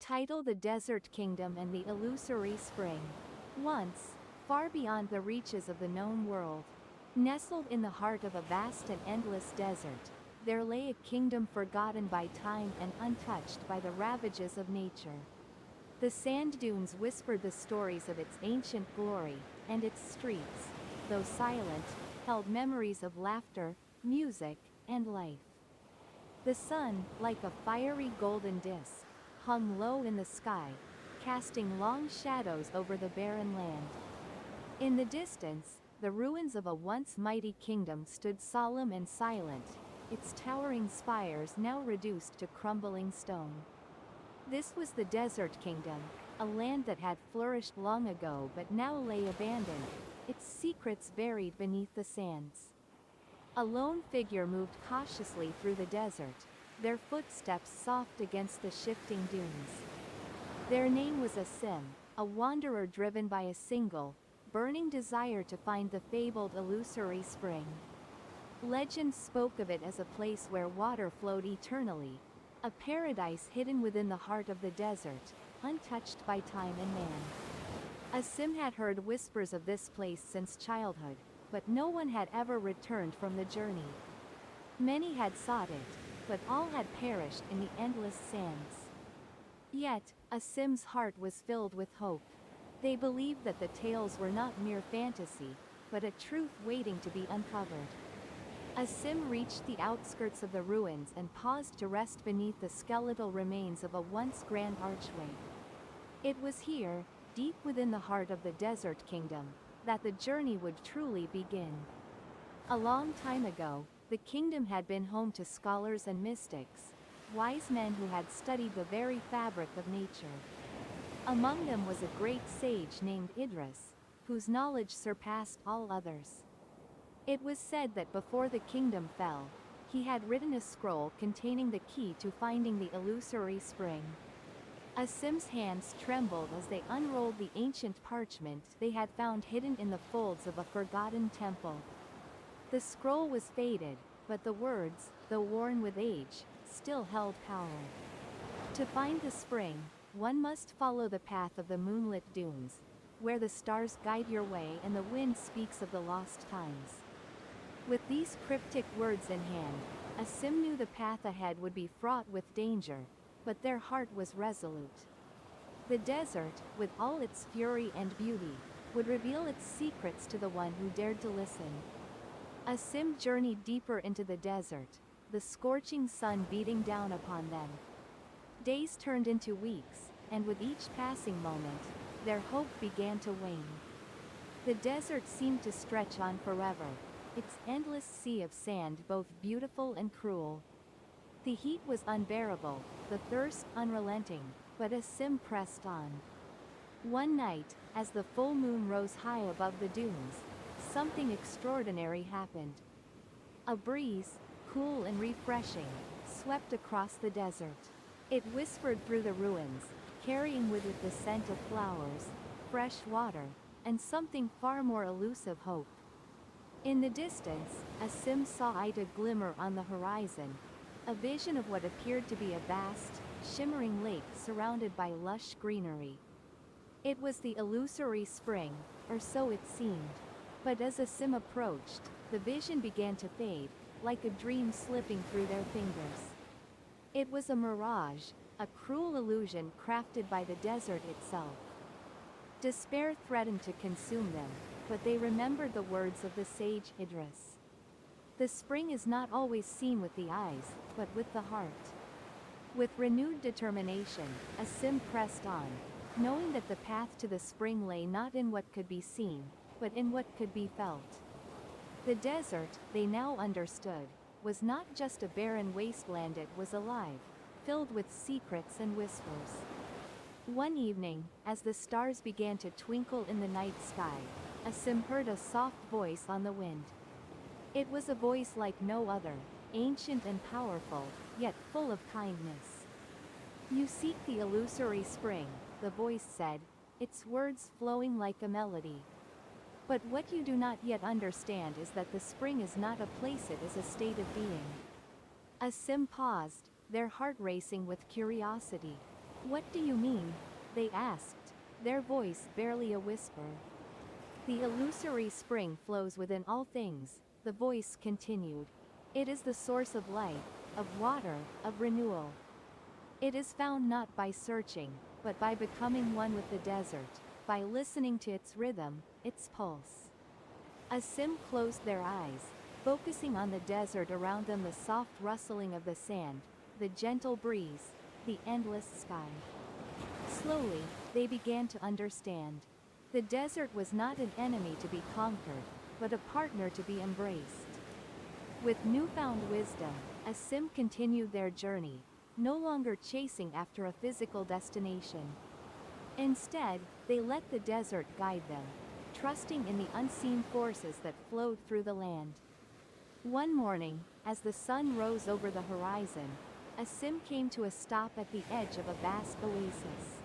Title: The Desert Kingdom and the Illusory Spring. Once, far beyond the reaches of the known world, nestled in the heart of a vast and endless desert, there lay a kingdom forgotten by time and untouched by the ravages of nature. The sand dunes whispered the stories of its ancient glory, and its streets, though silent, held memories of laughter, music, and life. The sun, like a fiery golden disk, hung low in the sky, casting long shadows over the barren land. In the distance, the ruins of a once mighty kingdom stood solemn and silent, its towering spires now reduced to crumbling stone. This was the Desert Kingdom, a land that had flourished long ago but now lay abandoned, its secrets buried beneath the sands. A lone figure moved cautiously through the desert, their footsteps soft against the shifting dunes. Their name was Asim, a wanderer driven by a single, burning desire to find the fabled illusory spring. Legend spoke of it as a place where water flowed eternally, a paradise hidden within the heart of the desert, untouched by time and man. Asim had heard whispers of this place since childhood, but no one had ever returned from the journey. Many had sought it, but all had perished in the endless sands. Yet, Asim's heart was filled with hope. They believed that the tales were not mere fantasy, but a truth waiting to be uncovered. Asim reached the outskirts of the ruins and paused to rest beneath the skeletal remains of a once grand archway. It was here, deep within the heart of the Desert Kingdom, that the journey would truly begin. A long time ago, the kingdom had been home to scholars and mystics, wise men who had studied the very fabric of nature. Among them was a great sage named Idris, whose knowledge surpassed all others. It was said that before the kingdom fell, he had written a scroll containing the key to finding the illusory spring. Asim's hands trembled as they unrolled the ancient parchment they had found hidden in the folds of a forgotten temple. The scroll was faded, but the words, though worn with age, still held power. To find the spring, one must follow the path of the moonlit dunes, where the stars guide your way and the wind speaks of the lost times. With these cryptic words in hand, Asim knew the path ahead would be fraught with danger, but their heart was resolute. The desert, with all its fury and beauty, would reveal its secrets to the one who dared to listen. Asim journeyed deeper into the desert, the scorching sun beating down upon them. Days turned into weeks, and with each passing moment, their hope began to wane. The desert seemed to stretch on forever, its endless sea of sand both beautiful and cruel. The heat was unbearable, the thirst unrelenting, but Asim pressed on. One night, as the full moon rose high above the dunes, something extraordinary happened. A breeze, cool and refreshing, swept across the desert. It whispered through the ruins, carrying with it the scent of flowers, fresh water, and something far more elusive: hope. In the distance, Asim saw it glimmer on the horizon, a vision of what appeared to be a vast, shimmering lake surrounded by lush greenery. It was the illusory spring, or so it seemed. But as Asim approached, the vision began to fade, like a dream slipping through their fingers. It was a mirage, a cruel illusion crafted by the desert itself. Despair threatened to consume them, but they remembered the words of the sage Idris. The spring is not always seen with the eyes, but with the heart. With renewed determination, Asim pressed on, knowing that the path to the spring lay not in what could be seen, but in what could be felt. The desert, they now understood, was not just a barren wasteland, it was alive, filled with secrets and whispers. One evening, as the stars began to twinkle in the night sky, Asim heard a soft voice on the wind. It was a voice like no other, ancient and powerful, yet full of kindness. "You seek the illusory spring," the voice said, its words flowing like a melody. "But what you do not yet understand is that the spring is not a place, it is a state of being." Asim paused, their heart racing with curiosity. "What do you mean?" they asked, their voice barely a whisper. "The illusory spring flows within all things," the voice continued. "It is the source of life, of water, of renewal. It is found not by searching, but by becoming one with the desert, by listening to its rhythm, its pulse." Asim closed their eyes, focusing on the desert around them, the soft rustling of the sand, the gentle breeze, the endless sky. Slowly, they began to understand. The desert was not an enemy to be conquered, but a partner to be embraced. With newfound wisdom, Asim continued their journey, no longer chasing after a physical destination. Instead, they let the desert guide them, trusting in the unseen forces that flowed through the land. One morning, as the sun rose over the horizon, Asim came to a stop at the edge of a vast oasis.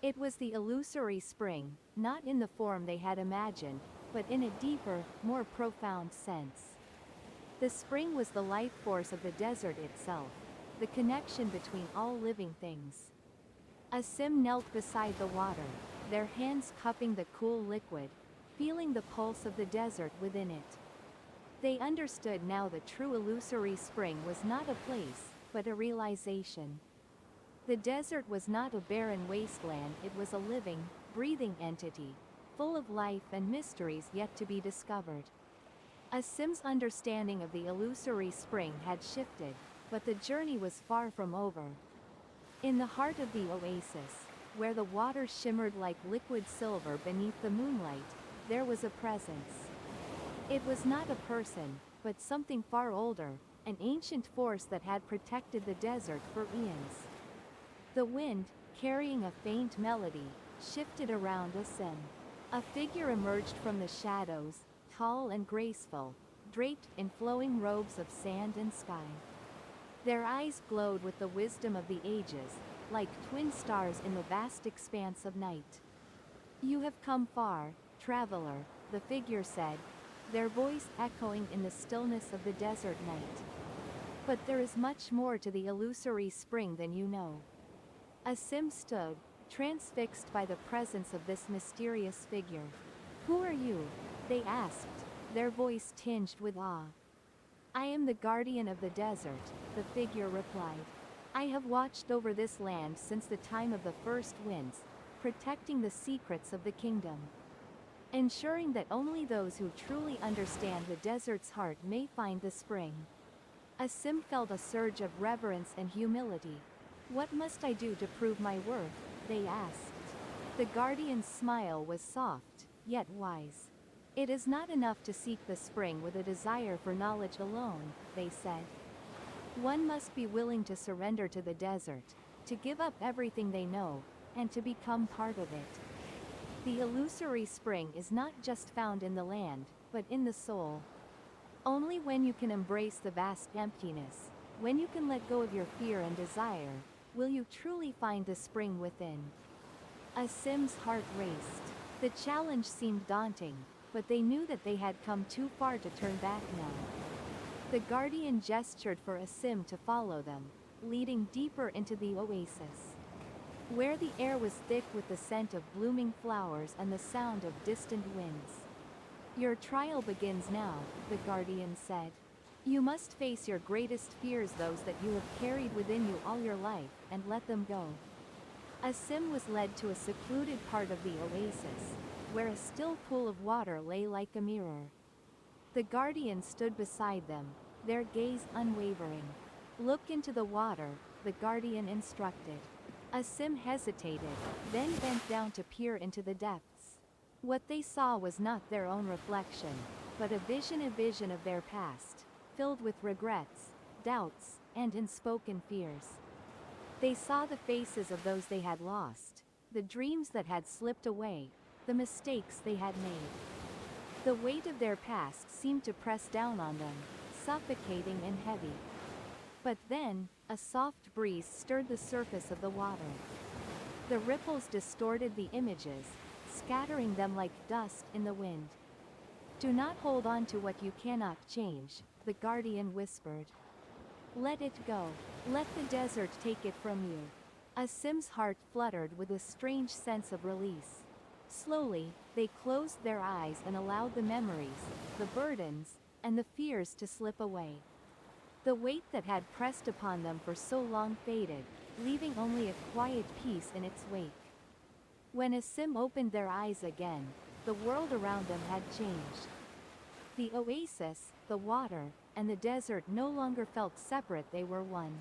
It was the illusory spring, not in the form they had imagined, but in a deeper, more profound sense. The spring was the life force of the desert itself, the connection between all living things. Asim knelt beside the water, their hands cupping the cool liquid, feeling the pulse of the desert within it. They understood now the true illusory spring was not a place, but a realization. The desert was not a barren wasteland, it was a living, breathing entity, full of life and mysteries yet to be discovered. Asim's understanding of the illusory spring had shifted, but the journey was far from over. In the heart of the oasis, where the water shimmered like liquid silver beneath the moonlight, there was a presence. It was not a person, but something far older, an ancient force that had protected the desert for eons. The wind, carrying a faint melody, shifted around Asim. A figure emerged from the shadows, tall and graceful, draped in flowing robes of sand and sky. Their eyes glowed with the wisdom of the ages, like twin stars in the vast expanse of night. "You have come far, traveler," the figure said, their voice echoing in the stillness of the desert night. "But there is much more to the illusory spring than you know." Asim stood, transfixed by the presence of this mysterious figure. "Who are you?" they asked, their voice tinged with awe. "I am the guardian of the desert," the figure replied. "I have watched over this land since the time of the first winds, protecting the secrets of the kingdom, ensuring that only those who truly understand the desert's heart may find the spring." Asim felt a surge of reverence and humility. "What must I do to prove my worth?" they asked. The guardian's smile was soft, yet wise. "It is not enough to seek the spring with a desire for knowledge alone," they said. "One must be willing to surrender to the desert, to give up everything they know, and to become part of it. The illusory spring is not just found in the land, but in the soul. Only when you can embrace the vast emptiness, when you can let go of your fear and desire, will you truly find the spring within." Asim's heart raced. The challenge seemed daunting, but they knew that they had come too far to turn back now. The guardian gestured for Asim to follow them, leading deeper into the oasis, where the air was thick with the scent of blooming flowers and the sound of distant winds. "Your trial begins now," the guardian said. "You must face your greatest fears, those that you have carried within you all your life, and let them go." Asim was led to a secluded part of the oasis, where a still pool of water lay like a mirror. The guardian stood beside them, their gaze unwavering. "Look into the water," the guardian instructed. Asim hesitated, then bent down to peer into the depths. What they saw was not their own reflection, but a vision of their past, filled with regrets, doubts, and unspoken fears. They saw the faces of those they had lost, the dreams that had slipped away, the mistakes they had made. The weight of their past seemed to press down on them, suffocating and heavy. But then, a soft breeze stirred the surface of the water. The ripples distorted the images, scattering them like dust in the wind. "Do not hold on to what you cannot change," the guardian whispered. "Let it go. Let the desert take it from you." Asim's heart fluttered with a strange sense of release. Slowly, they closed their eyes and allowed the memories, the burdens, and the fears to slip away. The weight that had pressed upon them for so long faded, leaving only a quiet peace in its wake. When Asim opened their eyes again, the world around them had changed. The oasis, the water, and the desert no longer felt separate, they were one.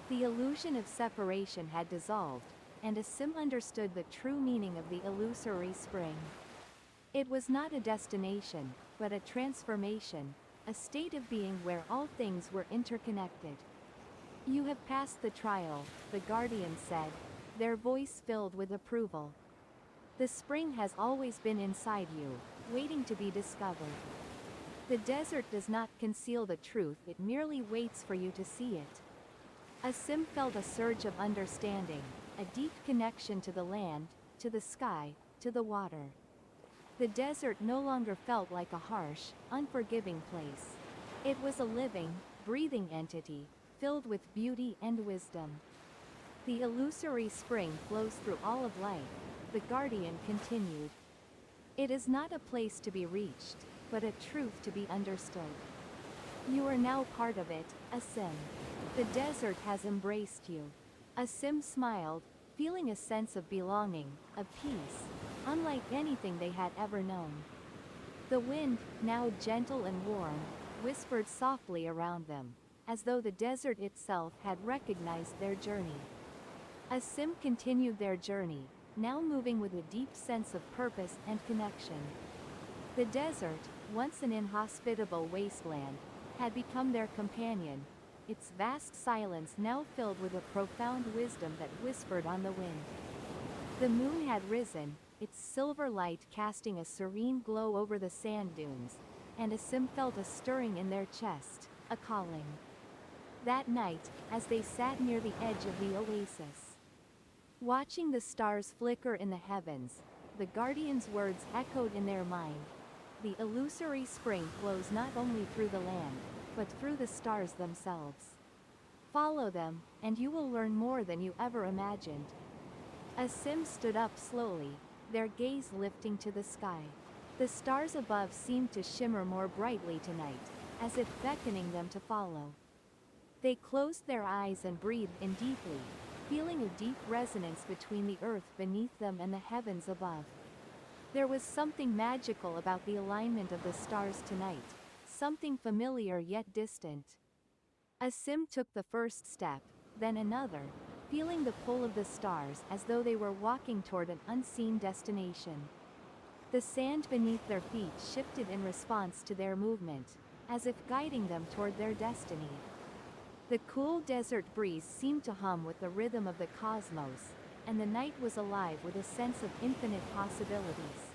The illusion of separation had dissolved, and Asim understood the true meaning of the illusory spring. It was not a destination, but a transformation, a state of being where all things were interconnected. "You have passed the trial," the guardian said, their voice filled with approval. "The spring has always been inside you, waiting to be discovered. The desert does not conceal the truth, it merely waits for you to see it." Asim felt a surge of understanding, a deep connection to the land, to the sky, to the water. The desert no longer felt like a harsh, unforgiving place. It was a living, breathing entity, filled with beauty and wisdom. "The illusory spring flows through all of life," the guardian continued. "It is not a place to be reached, but a truth to be understood. You are now part of it, Asim. The desert has embraced you." Asim smiled, feeling a sense of belonging, of peace, unlike anything they had ever known. The wind, now gentle and warm, whispered softly around them, as though the desert itself had recognized their journey. Asim continued their journey, now moving with a deep sense of purpose and connection. The desert, once an inhospitable wasteland, had become their companion, its vast silence now filled with a profound wisdom that whispered on the wind. The moon had risen, its silver light casting a serene glow over the sand dunes, and Asim felt a stirring in their chest, a calling. That night, as they sat near the edge of the oasis, watching the stars flicker in the heavens, the guardian's words echoed in their mind. "The illusory spring flows not only through the land, but through the stars themselves. Follow them, and you will learn more than you ever imagined." Asim stood up slowly, their gaze lifting to the sky. The stars above seemed to shimmer more brightly tonight, as if beckoning them to follow. They closed their eyes and breathed in deeply, feeling a deep resonance between the earth beneath them and the heavens above. There was something magical about the alignment of the stars tonight, something familiar yet distant. Asim took the first step, then another, feeling the pull of the stars as though they were walking toward an unseen destination. The sand beneath their feet shifted in response to their movement, as if guiding them toward their destiny. The cool desert breeze seemed to hum with the rhythm of the cosmos, and the night was alive with a sense of infinite possibilities.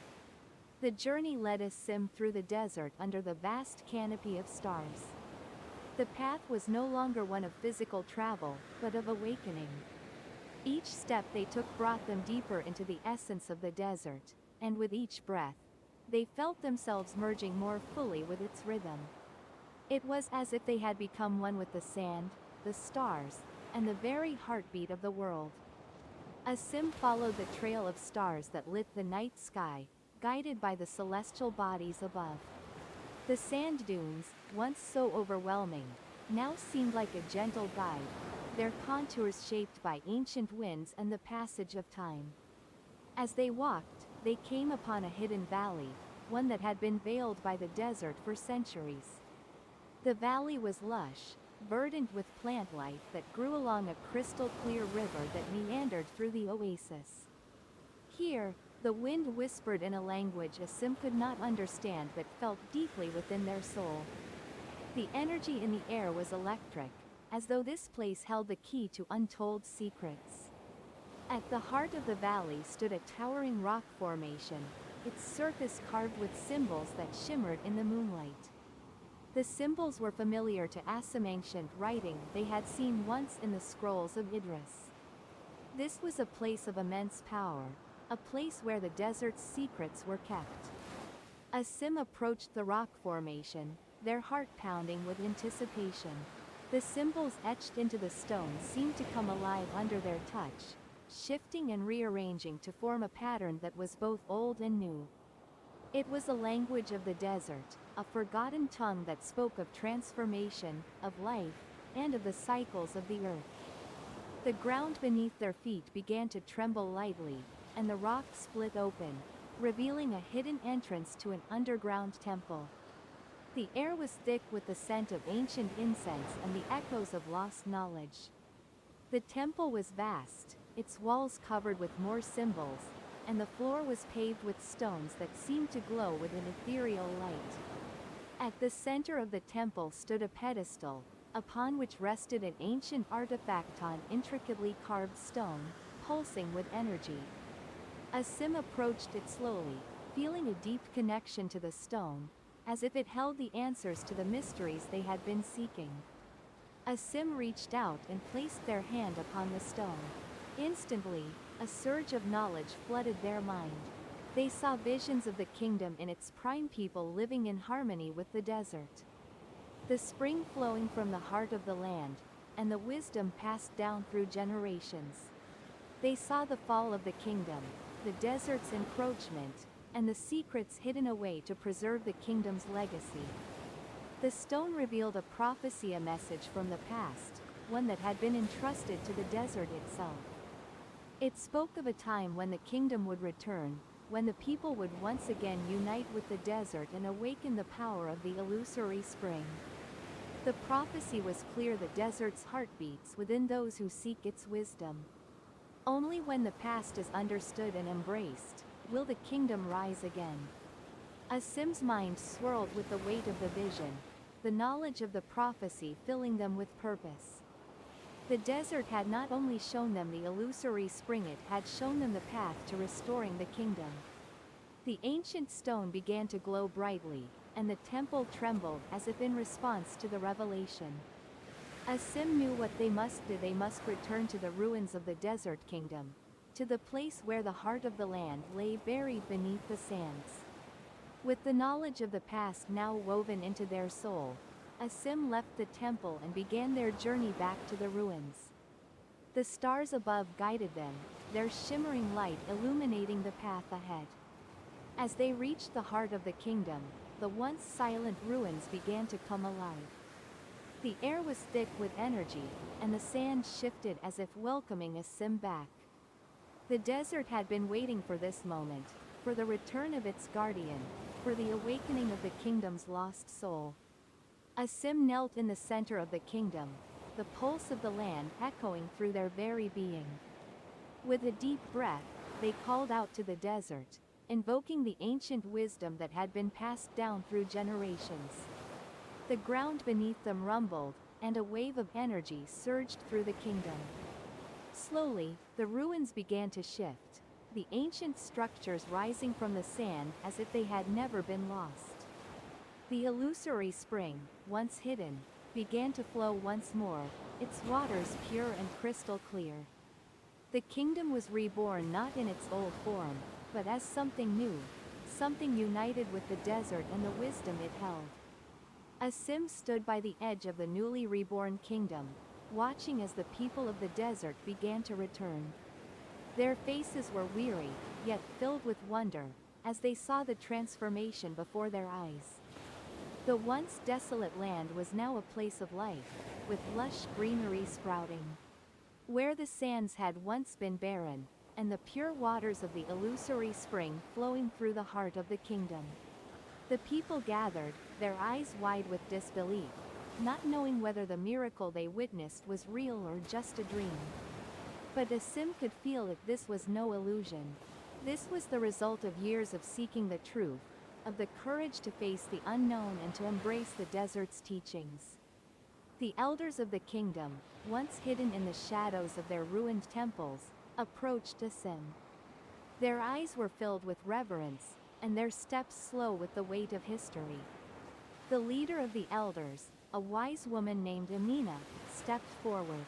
The journey led Asim through the desert under the vast canopy of stars. The path was no longer one of physical travel, but of awakening. Each step they took brought them deeper into the essence of the desert, and with each breath, they felt themselves merging more fully with its rhythm. It was as if they had become one with the sand, the stars, and the very heartbeat of the world. Asim followed the trail of stars that lit the night sky, guided by the celestial bodies above. The sand dunes, once so overwhelming, now seemed like a gentle guide, their contours shaped by ancient winds and the passage of time. As they walked, they came upon a hidden valley, one that had been veiled by the desert for centuries. The valley was lush, verdant with plant life that grew along a crystal-clear river that meandered through the oasis. Here, the wind whispered in a language Asim could not understand but felt deeply within their soul. The energy in the air was electric, as though this place held the key to untold secrets. At the heart of the valley stood a towering rock formation, its surface carved with symbols that shimmered in the moonlight. The symbols were familiar to Asim, ancient writing they had seen once in the scrolls of Idris. This was a place of immense power, a place where the desert's secrets were kept. Asim approached the rock formation, their heart pounding with anticipation. The symbols etched into the stone seemed to come alive under their touch, shifting and rearranging to form a pattern that was both old and new. It was a language of the desert, a forgotten tongue that spoke of transformation, of life, and of the cycles of the earth. The ground beneath their feet began to tremble lightly, and the rock split open, revealing a hidden entrance to an underground temple. The air was thick with the scent of ancient incense and the echoes of lost knowledge. The temple was vast, its walls covered with more symbols, and the floor was paved with stones that seemed to glow with an ethereal light. At the center of the temple stood a pedestal, upon which rested an ancient artifact on intricately carved stone, pulsing with energy. Asim approached it slowly, feeling a deep connection to the stone, as if it held the answers to the mysteries they had been seeking. Asim reached out and placed their hand upon the stone. Instantly, a surge of knowledge flooded their mind. They saw visions of the kingdom in its prime, people living in harmony with the desert. The spring flowing from the heart of the land, and the wisdom passed down through generations. They saw the fall of the kingdom, the desert's encroachment, and the secrets hidden away to preserve the kingdom's legacy. The stone revealed a prophecy, a message from the past, one that had been entrusted to the desert itself. It spoke of a time when the kingdom would return, when the people would once again unite with the desert and awaken the power of the illusory spring. The prophecy was clear: the desert's heart beats within those who seek its wisdom. Only when the past is understood and embraced, will the kingdom rise again. Asim's mind swirled with the weight of the vision, the knowledge of the prophecy filling them with purpose. The desert had not only shown them the illusory spring, it had shown them the path to restoring the kingdom. The ancient stone began to glow brightly, and the temple trembled as if in response to the revelation. Asim knew what they must do. They must return to the ruins of the desert kingdom, to the place where the heart of the land lay buried beneath the sands. With the knowledge of the past now woven into their soul, Asim left the temple and began their journey back to the ruins. The stars above guided them, their shimmering light illuminating the path ahead. As they reached the heart of the kingdom, the once silent ruins began to come alive. The air was thick with energy, and the sand shifted as if welcoming Asim back. The desert had been waiting for this moment, for the return of its guardian, for the awakening of the kingdom's lost soul. Asim knelt in the center of the kingdom, the pulse of the land echoing through their very being. With a deep breath, they called out to the desert, invoking the ancient wisdom that had been passed down through generations. The ground beneath them rumbled, and a wave of energy surged through the kingdom. Slowly, the ruins began to shift, the ancient structures rising from the sand as if they had never been lost. The illusory spring, once hidden, began to flow once more, its waters pure and crystal clear. The kingdom was reborn not in its old form, but as something new, something united with the desert and the wisdom it held. Asim stood by the edge of the newly reborn kingdom, watching as the people of the desert began to return. Their faces were weary, yet filled with wonder, as they saw the transformation before their eyes. The once desolate land was now a place of life, with lush greenery sprouting. Where the sands had once been barren, and the pure waters of the illusory spring flowing through the heart of the kingdom. The people gathered, their eyes wide with disbelief, not knowing whether the miracle they witnessed was real or just a dream. But Asim could feel that this was no illusion. This was the result of years of seeking the truth, of the courage to face the unknown and to embrace the desert's teachings. The elders of the kingdom, once hidden in the shadows of their ruined temples, approached Asim. Their eyes were filled with reverence, and their steps slow with the weight of history. The leader of the elders, a wise woman named Amina, stepped forward.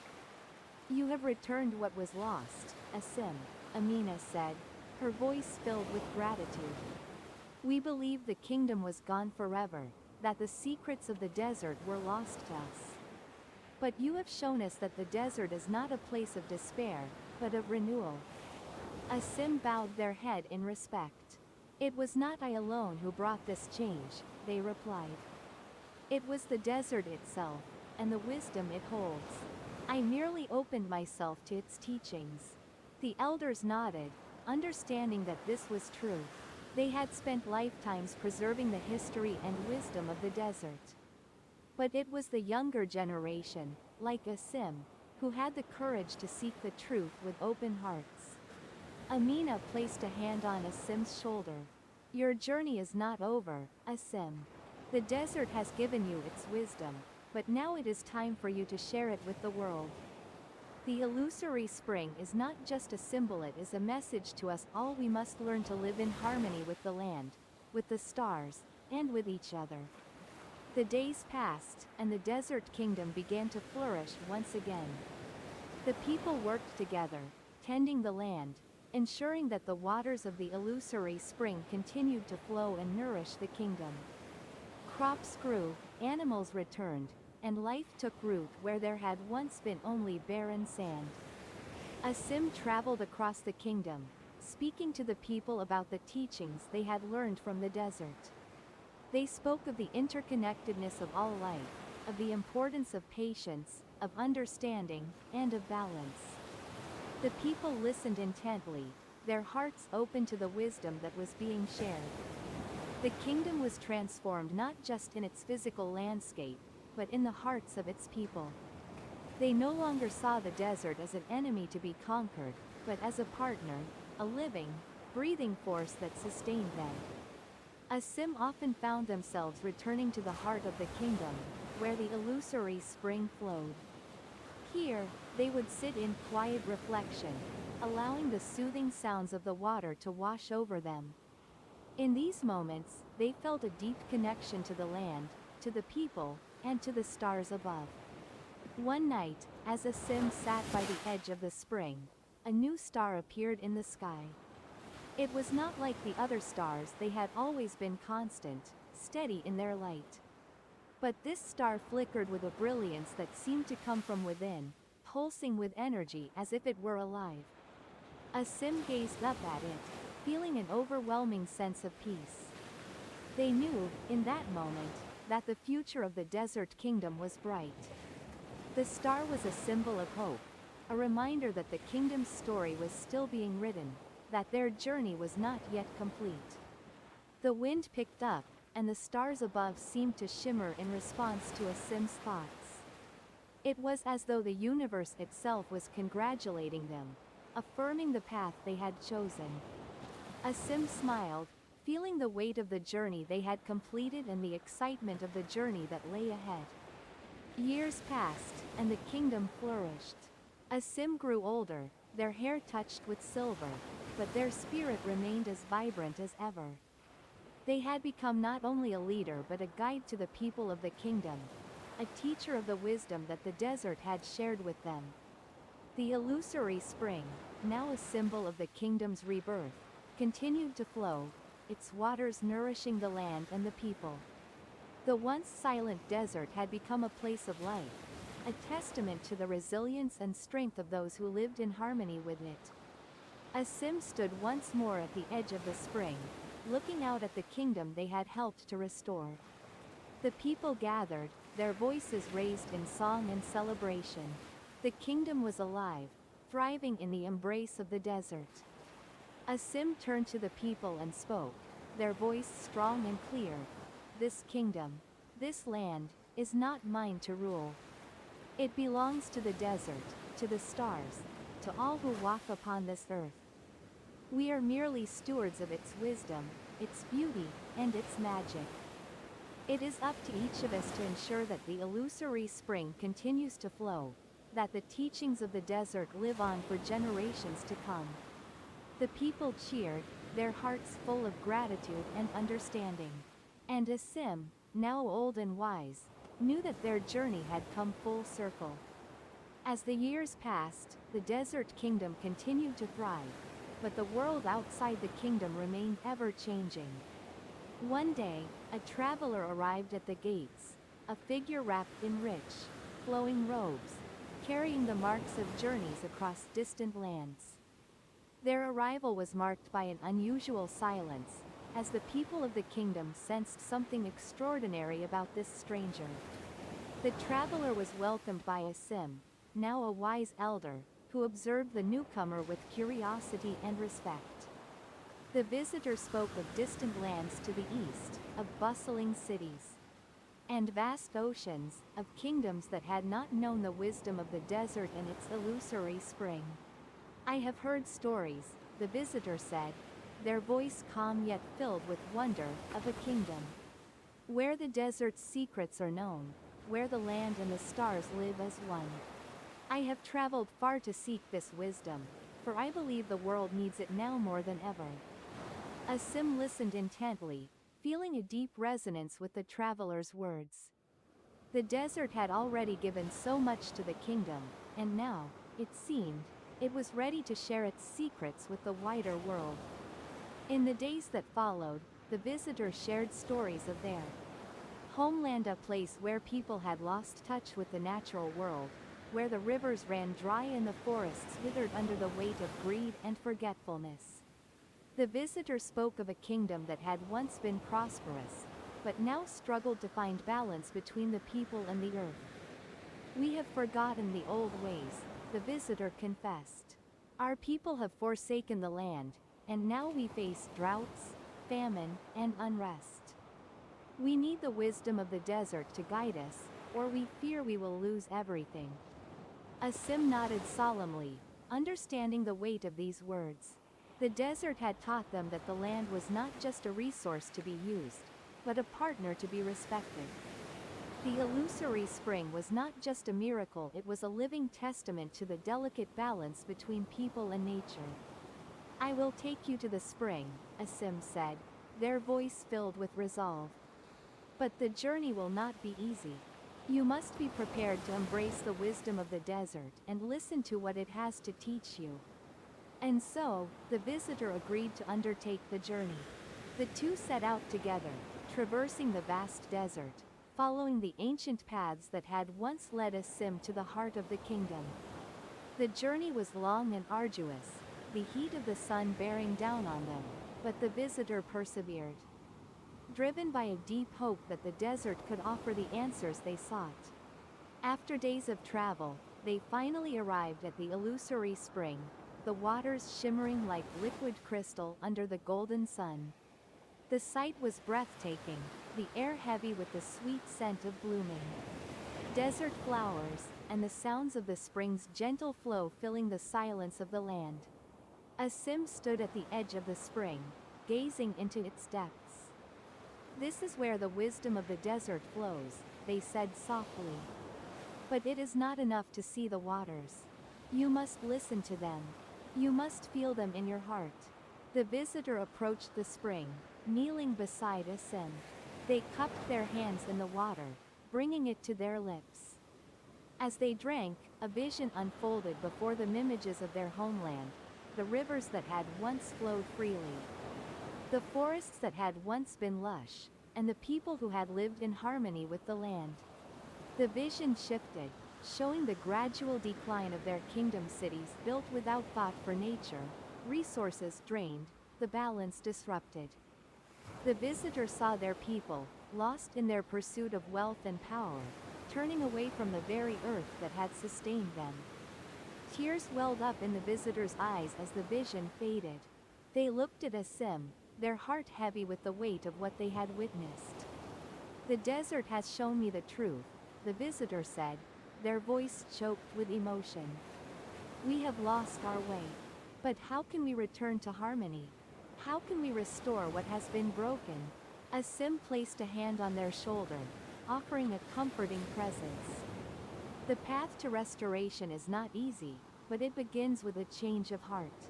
"You have returned what was lost, Asim," Amina said, her voice filled with gratitude. "We believed the kingdom was gone forever, that the secrets of the desert were lost to us. But you have shown us that the desert is not a place of despair, but of renewal. Asim bowed their head in respect. It was not I alone who brought this change, they replied. It was the desert itself, and the wisdom it holds. I merely opened myself to its teachings. The elders nodded, understanding that this was true. They had spent lifetimes preserving the history and wisdom of the desert. But it was the younger generation, like Asim, who had the courage to seek the truth with open hearts. Amina placed a hand on Asim's shoulder. Your journey is not over, Asim. The desert has given you its wisdom, but now it is time for you to share it with the world. The illusory spring is not just a symbol, it is a message to us all. We must learn to live in harmony with the land, with the stars, and with each other. The days passed, and the desert kingdom began to flourish once again. The people worked together, tending the land, ensuring that the waters of the illusory spring continued to flow and nourish the kingdom. Crops grew, animals returned, and life took root where there had once been only barren sand. Asim traveled across the kingdom, speaking to the people about the teachings they had learned from the desert. They spoke of the interconnectedness of all life, of the importance of patience, of understanding, and of balance. The people listened intently, their hearts open to the wisdom that was being shared. The kingdom was transformed not just in its physical landscape, but in the hearts of its people. They no longer saw the desert as an enemy to be conquered, but as a partner, a living, breathing force that sustained them. Asim often found themselves returning to the heart of the kingdom, where the illusory spring flowed. Here, they would sit in quiet reflection, allowing the soothing sounds of the water to wash over them. In these moments, they felt a deep connection to the land, to the people, and to the stars above. One night, as Asim sat by the edge of the spring, a new star appeared in the sky. It was not like the other stars, they had always been constant, steady in their light. But this star flickered with a brilliance that seemed to come from within, pulsing with energy as if it were alive. Asim gazed up at it, feeling an overwhelming sense of peace. They knew, in that moment, that the future of the desert kingdom was bright. The star was a symbol of hope, a reminder that the kingdom's story was still being written, that their journey was not yet complete. The wind picked up, and the stars above seemed to shimmer in response to Asim's thoughts. It was as though the universe itself was congratulating them, affirming the path they had chosen. Asim smiled, feeling the weight of the journey they had completed and the excitement of the journey that lay ahead. Years passed, and the kingdom flourished. Asim grew older, their hair touched with silver, but their spirit remained as vibrant as ever. They had become not only a leader but a guide to the people of the kingdom, a teacher of the wisdom that the desert had shared with them. The illusory spring, now a symbol of the kingdom's rebirth, continued to flow, its waters nourishing the land and the people. The once silent desert had become a place of life, a testament to the resilience and strength of those who lived in harmony with it. Asim stood once more at the edge of the spring, looking out at the kingdom they had helped to restore. The people gathered, their voices raised in song and celebration. The kingdom was alive, thriving in the embrace of the desert. Asim turned to the people and spoke, their voice strong and clear. This kingdom, this land, is not mine to rule. It belongs to the desert, to the stars, to all who walk upon this earth. We are merely stewards of its wisdom, its beauty, and its magic. It is up to each of us to ensure that the illusory spring continues to flow, that the teachings of the desert live on for generations to come. The people cheered, their hearts full of gratitude and understanding. And Asim, now old and wise, knew that their journey had come full circle. As the years passed, the desert kingdom continued to thrive, but the world outside the kingdom remained ever-changing. One day, a traveler arrived at the gates, a figure wrapped in rich, flowing robes, carrying the marks of journeys across distant lands. Their arrival was marked by an unusual silence, as the people of the kingdom sensed something extraordinary about this stranger. The traveler was welcomed by Asim, now a wise elder, who observed the newcomer with curiosity and respect. The visitor spoke of distant lands to the east, of bustling cities, and vast oceans, of kingdoms that had not known the wisdom of the desert and its illusory spring. "I have heard stories," the visitor said, their voice calm yet filled with wonder, "of a kingdom where the desert's secrets are known, where the land and the stars live as one. I have traveled far to seek this wisdom, for I believe the world needs it now more than ever." Asim listened intently, feeling a deep resonance with the traveler's words. The desert had already given so much to the kingdom, and now, it seemed, it was ready to share its secrets with the wider world. In the days that followed, the visitor shared stories of their homeland, a place where people had lost touch with the natural world, where the rivers ran dry and the forests withered under the weight of greed and forgetfulness. The visitor spoke of a kingdom that had once been prosperous, but now struggled to find balance between the people and the earth. "We have forgotten the old ways," the visitor confessed. "Our people have forsaken the land, and now we face droughts, famine, and unrest. We need the wisdom of the desert to guide us, or we fear we will lose everything." Asim nodded solemnly, understanding the weight of these words. The desert had taught them that the land was not just a resource to be used, but a partner to be respected. The illusory spring was not just a miracle, it was a living testament to the delicate balance between people and nature. "I will take you to the spring," Asim said, their voice filled with resolve. "But the journey will not be easy. You must be prepared to embrace the wisdom of the desert and listen to what it has to teach you." And so, the visitor agreed to undertake the journey. The two set out together, traversing the vast desert, following the ancient paths that had once led Asim to the heart of the kingdom. The journey was long and arduous, the heat of the sun bearing down on them, but the visitor persevered, driven by a deep hope that the desert could offer the answers they sought. After days of travel, they finally arrived at the illusory spring, the waters shimmering like liquid crystal under the golden sun. The sight was breathtaking, the air heavy with the sweet scent of blooming desert flowers, and the sounds of the spring's gentle flow filling the silence of the land. Asim stood at the edge of the spring, gazing into its depths. "This is where the wisdom of the desert flows," they said softly. "But it is not enough to see the waters. You must listen to them. You must feel them in your heart." The visitor approached the spring, kneeling beside Asim. They cupped their hands in the water, bringing it to their lips. As they drank, a vision unfolded before them, images of their homeland, the rivers that had once flowed freely, the forests that had once been lush, and the people who had lived in harmony with the land. The vision shifted, showing the gradual decline of their kingdom cities built without thought for nature, resources drained, the balance disrupted. The visitor saw their people, lost in their pursuit of wealth and power, turning away from the very earth that had sustained them. Tears welled up in the visitor's eyes as the vision faded. They looked at Asim, their heart heavy with the weight of what they had witnessed. "The desert has shown me the truth," the visitor said, their voice choked with emotion. "We have lost our way. But how can we return to harmony? How can we restore what has been broken?" Asim placed a hand on their shoulder, offering a comforting presence. "The path to restoration is not easy, but it begins with a change of heart.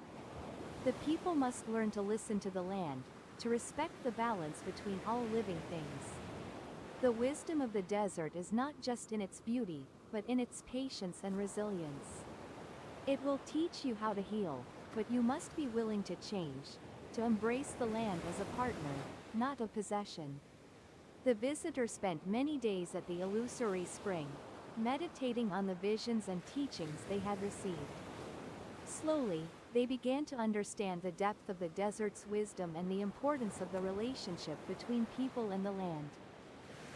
The people must learn to listen to the land, to respect the balance between all living things. The wisdom of the desert is not just in its beauty, but in its patience and resilience. It will teach you how to heal, but you must be willing to change, to embrace the land as a partner, not a possession." The visitor spent many days at the illusory spring, meditating on the visions and teachings they had received. Slowly, they began to understand the depth of the desert's wisdom and the importance of the relationship between people and the land.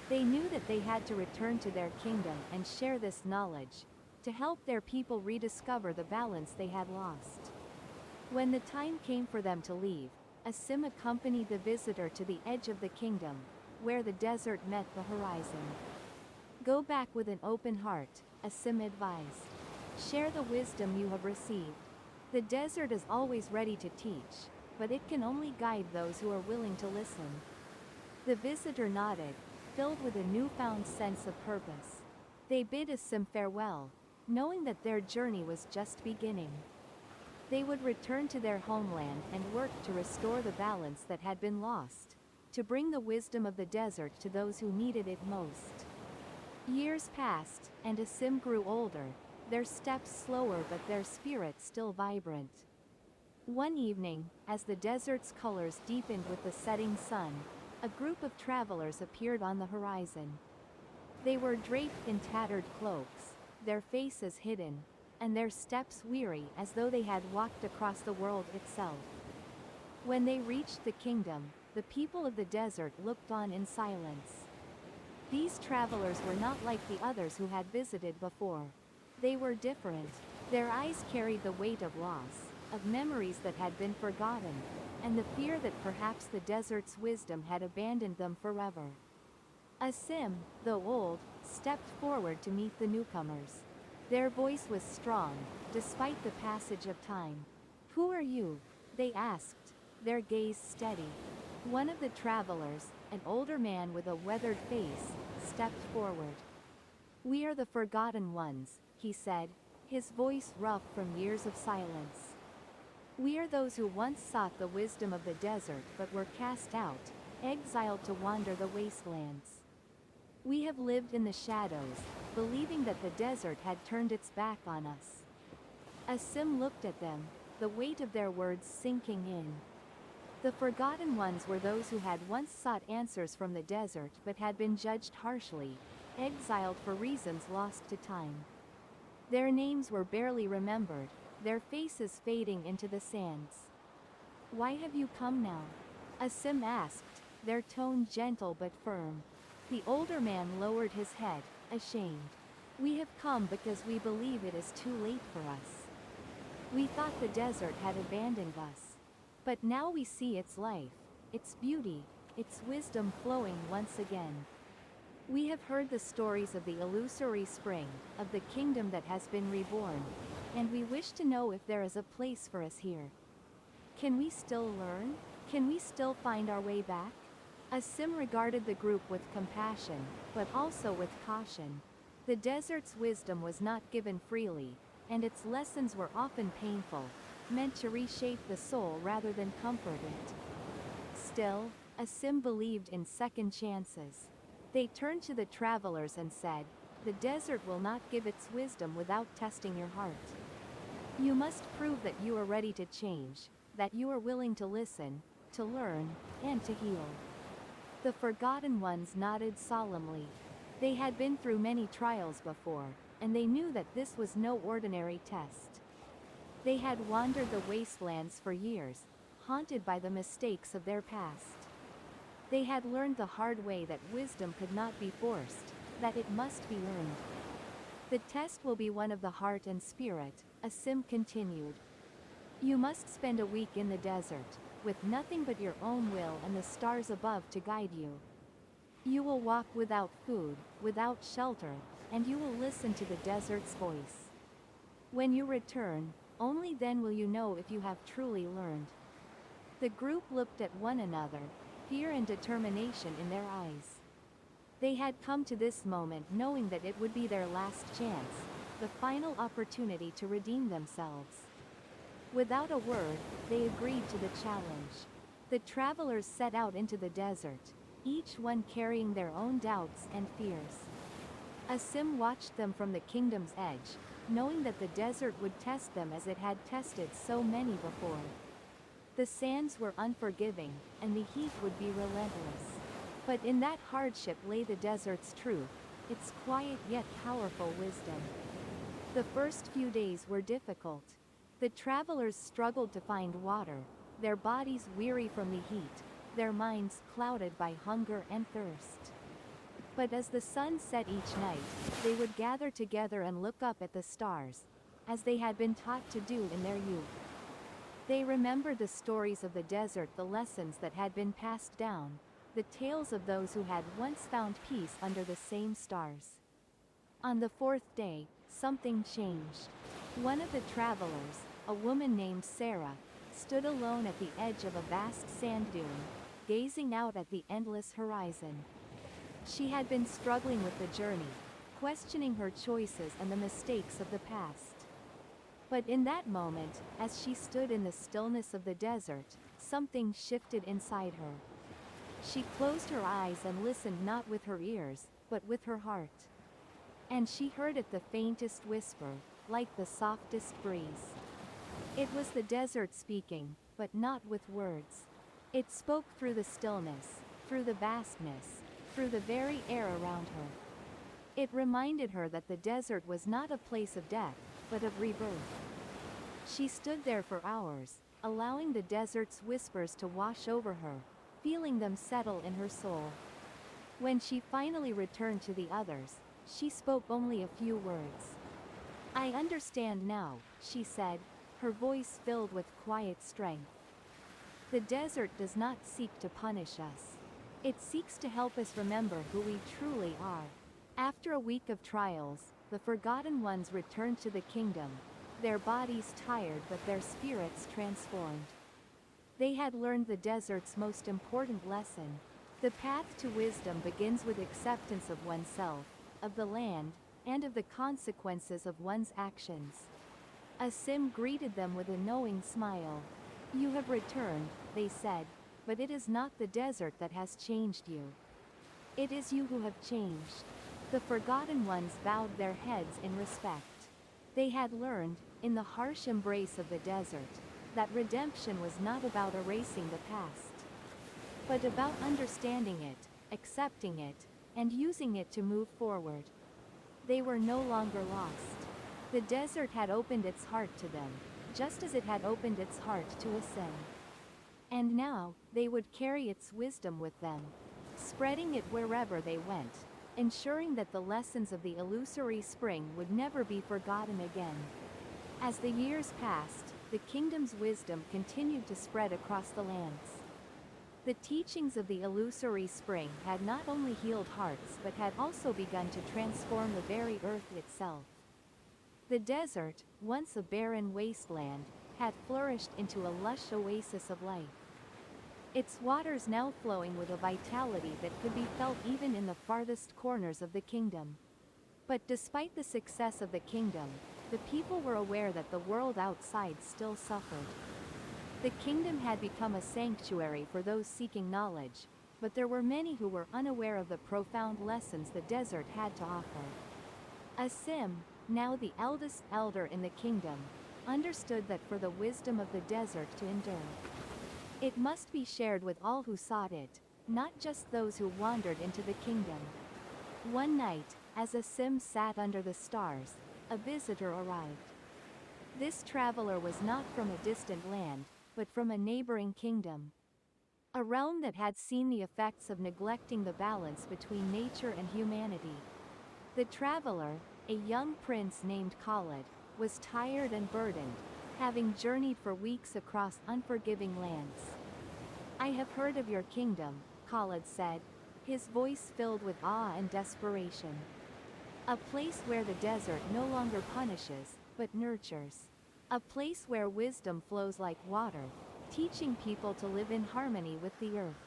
They knew that they had to return to their kingdom and share this knowledge, to help their people rediscover the balance they had lost. When the time came for them to leave, Asim accompanied the visitor to the edge of the kingdom, where the desert met the horizon. Go back with an open heart, Asim advised. Share the wisdom you have received. The desert is always ready to teach, but it can only guide those who are willing to listen. The visitor nodded, filled with a newfound sense of purpose. They bid Asim farewell, knowing that their journey was just beginning. They would return to their homeland and work to restore the balance that had been lost, to bring the wisdom of the desert to those who needed it most. Years passed, and Asim grew older, their steps slower but their spirits still vibrant. One evening, as the desert's colors deepened with the setting sun, a group of travelers appeared on the horizon. They were draped in tattered cloaks, their faces hidden, and their steps weary as though they had walked across the world itself. When they reached the kingdom, the people of the desert looked on in silence. These travelers were not like the others who had visited before. They were different. Their eyes carried the weight of loss, of memories that had been forgotten, and the fear that perhaps the desert's wisdom had abandoned them forever. Asim, though old, stepped forward to meet the newcomers. Their voice was strong, despite the passage of time. "Who are you?" they asked, their gaze steady. One of the travelers, an older man with a weathered face, stepped forward. "We are the forgotten ones," he said, his voice rough from years of silence. "We are those who once sought the wisdom of the desert but were cast out, exiled to wander the wastelands. We have lived in the shadows, believing that the desert had turned its back on us." Asim looked at them, the weight of their words sinking in. The forgotten ones were those who had once sought answers from the desert but had been judged harshly, exiled for reasons lost to time. Their names were barely remembered, their faces fading into the sands. "Why have you come now?" Asim asked, their tone gentle but firm. The older man lowered his head, ashamed. "We have come because we believe it is too late for us. We thought the desert had abandoned us. But now we see its life, its beauty, its wisdom flowing once again. We have heard the stories of the illusory spring, of the kingdom that has been reborn, and we wish to know if there is a place for us here. Can we still learn? Can we still find our way back?" Asim regarded the group with compassion, but also with caution. The desert's wisdom was not given freely, and its lessons were often painful, meant to reshape the soul rather than comfort it. Still, Asim believed in second chances. They turned to the travelers and said, "The desert will not give its wisdom without testing your heart. You must prove that you are ready to change, that you are willing to listen, to learn, and to heal." The forgotten ones nodded solemnly. They had been through many trials before, and they knew that this was no ordinary test. They had wandered the wastelands for years, haunted by the mistakes of their past. They had learned the hard way that wisdom could not be forced, that it must be earned. "The test will be one of the heart and spirit," Asim continued. "You must spend a week in the desert, with nothing but your own will and the stars above to guide you. You will walk without food, without shelter, and you will listen to the desert's voice. When you return, only then will you know if you have truly learned." The group looked at one another, fear and determination in their eyes. They had come to this moment knowing that it would be their last chance, the final opportunity to redeem themselves. Without a word, they agreed to the challenge. The travelers set out into the desert, each one carrying their own doubts and fears. Asim watched them from the kingdom's edge, knowing that the desert would test them as it had tested so many before. The sands were unforgiving, and the heat would be relentless. But in that hardship lay the desert's truth. its quiet yet powerful wisdom. The first few days were difficult. The travelers struggled to find water, their bodies weary from the heat, their minds clouded by hunger and thirst. But as the sun set each night, they would gather together and look up at the stars, as they had been taught to do in their youth. They remembered the stories of the desert, the lessons that had been passed down, the tales of those who had once found peace under the same stars. On the fourth day, something changed. One of the travelers, a woman named Sarah, stood alone at the edge of a vast sand dune, gazing out at the endless horizon. She had been struggling with the journey, questioning her choices and the mistakes of the past. But in that moment, as she stood in the stillness of the desert, something shifted inside her. She closed her eyes and listened not with her ears, but with her heart. And she heard it, the faintest whisper, like the softest breeze. It was the desert speaking, but not with words. It spoke through the stillness, through the vastness, through the very air around her. It reminded her that the desert was not a place of death, but of rebirth. She stood there for hours, allowing the desert's whispers to wash over her, feeling them settle in her soul. When she finally returned to the others, she spoke only a few words. "I understand now," she said, her voice filled with quiet strength. The desert does not seek to punish us. It seeks to help us remember who we truly are. After a week of trials, the forgotten ones returned to the kingdom, their bodies tired but their spirits transformed. They had learned the desert's most important lesson. The path to wisdom begins with acceptance of oneself, of the land, and of the consequences of one's actions. Asim greeted them with a knowing smile. "You have returned," they said, "but it is not the desert that has changed you. It is you who have changed." The forgotten ones bowed their heads in respect. They had learned, in the harsh embrace of the desert, that redemption was not about erasing the past, but about understanding it, accepting it, and using it to move forward. They were no longer lost. The desert had opened its heart to them, just as it had opened its heart to Asim. And now, they would carry its wisdom with them, spreading it wherever they went, ensuring that the lessons of the illusory spring would never be forgotten again. As the years passed, the kingdom's wisdom continued to spread across the lands. The teachings of the illusory spring had not only healed hearts but had also begun to transform the very earth itself. The desert, once a barren wasteland, had flourished into a lush oasis of life. Its waters now flowing with a vitality that could be felt even in the farthest corners of the kingdom. But despite the success of the kingdom, the people were aware that the world outside still suffered. The kingdom had become a sanctuary for those seeking knowledge, but there were many who were unaware of the profound lessons the desert had to offer. Asim, now the eldest elder in the kingdom, understood that for the wisdom of the desert to endure, it must be shared with all who sought it, not just those who wandered into the kingdom. One night, as Asim sat under the stars, a visitor arrived. This traveler was not from a distant land, but from a neighboring kingdom. A realm that had seen the effects of neglecting the balance between nature and humanity. The traveler, a young prince named Khalid, was tired and burdened, having journeyed for weeks across unforgiving lands. "I have heard of your kingdom," Khalid said, his voice filled with awe and desperation. "A place where the desert no longer punishes, but nurtures. A place where wisdom flows like water, teaching people to live in harmony with the earth.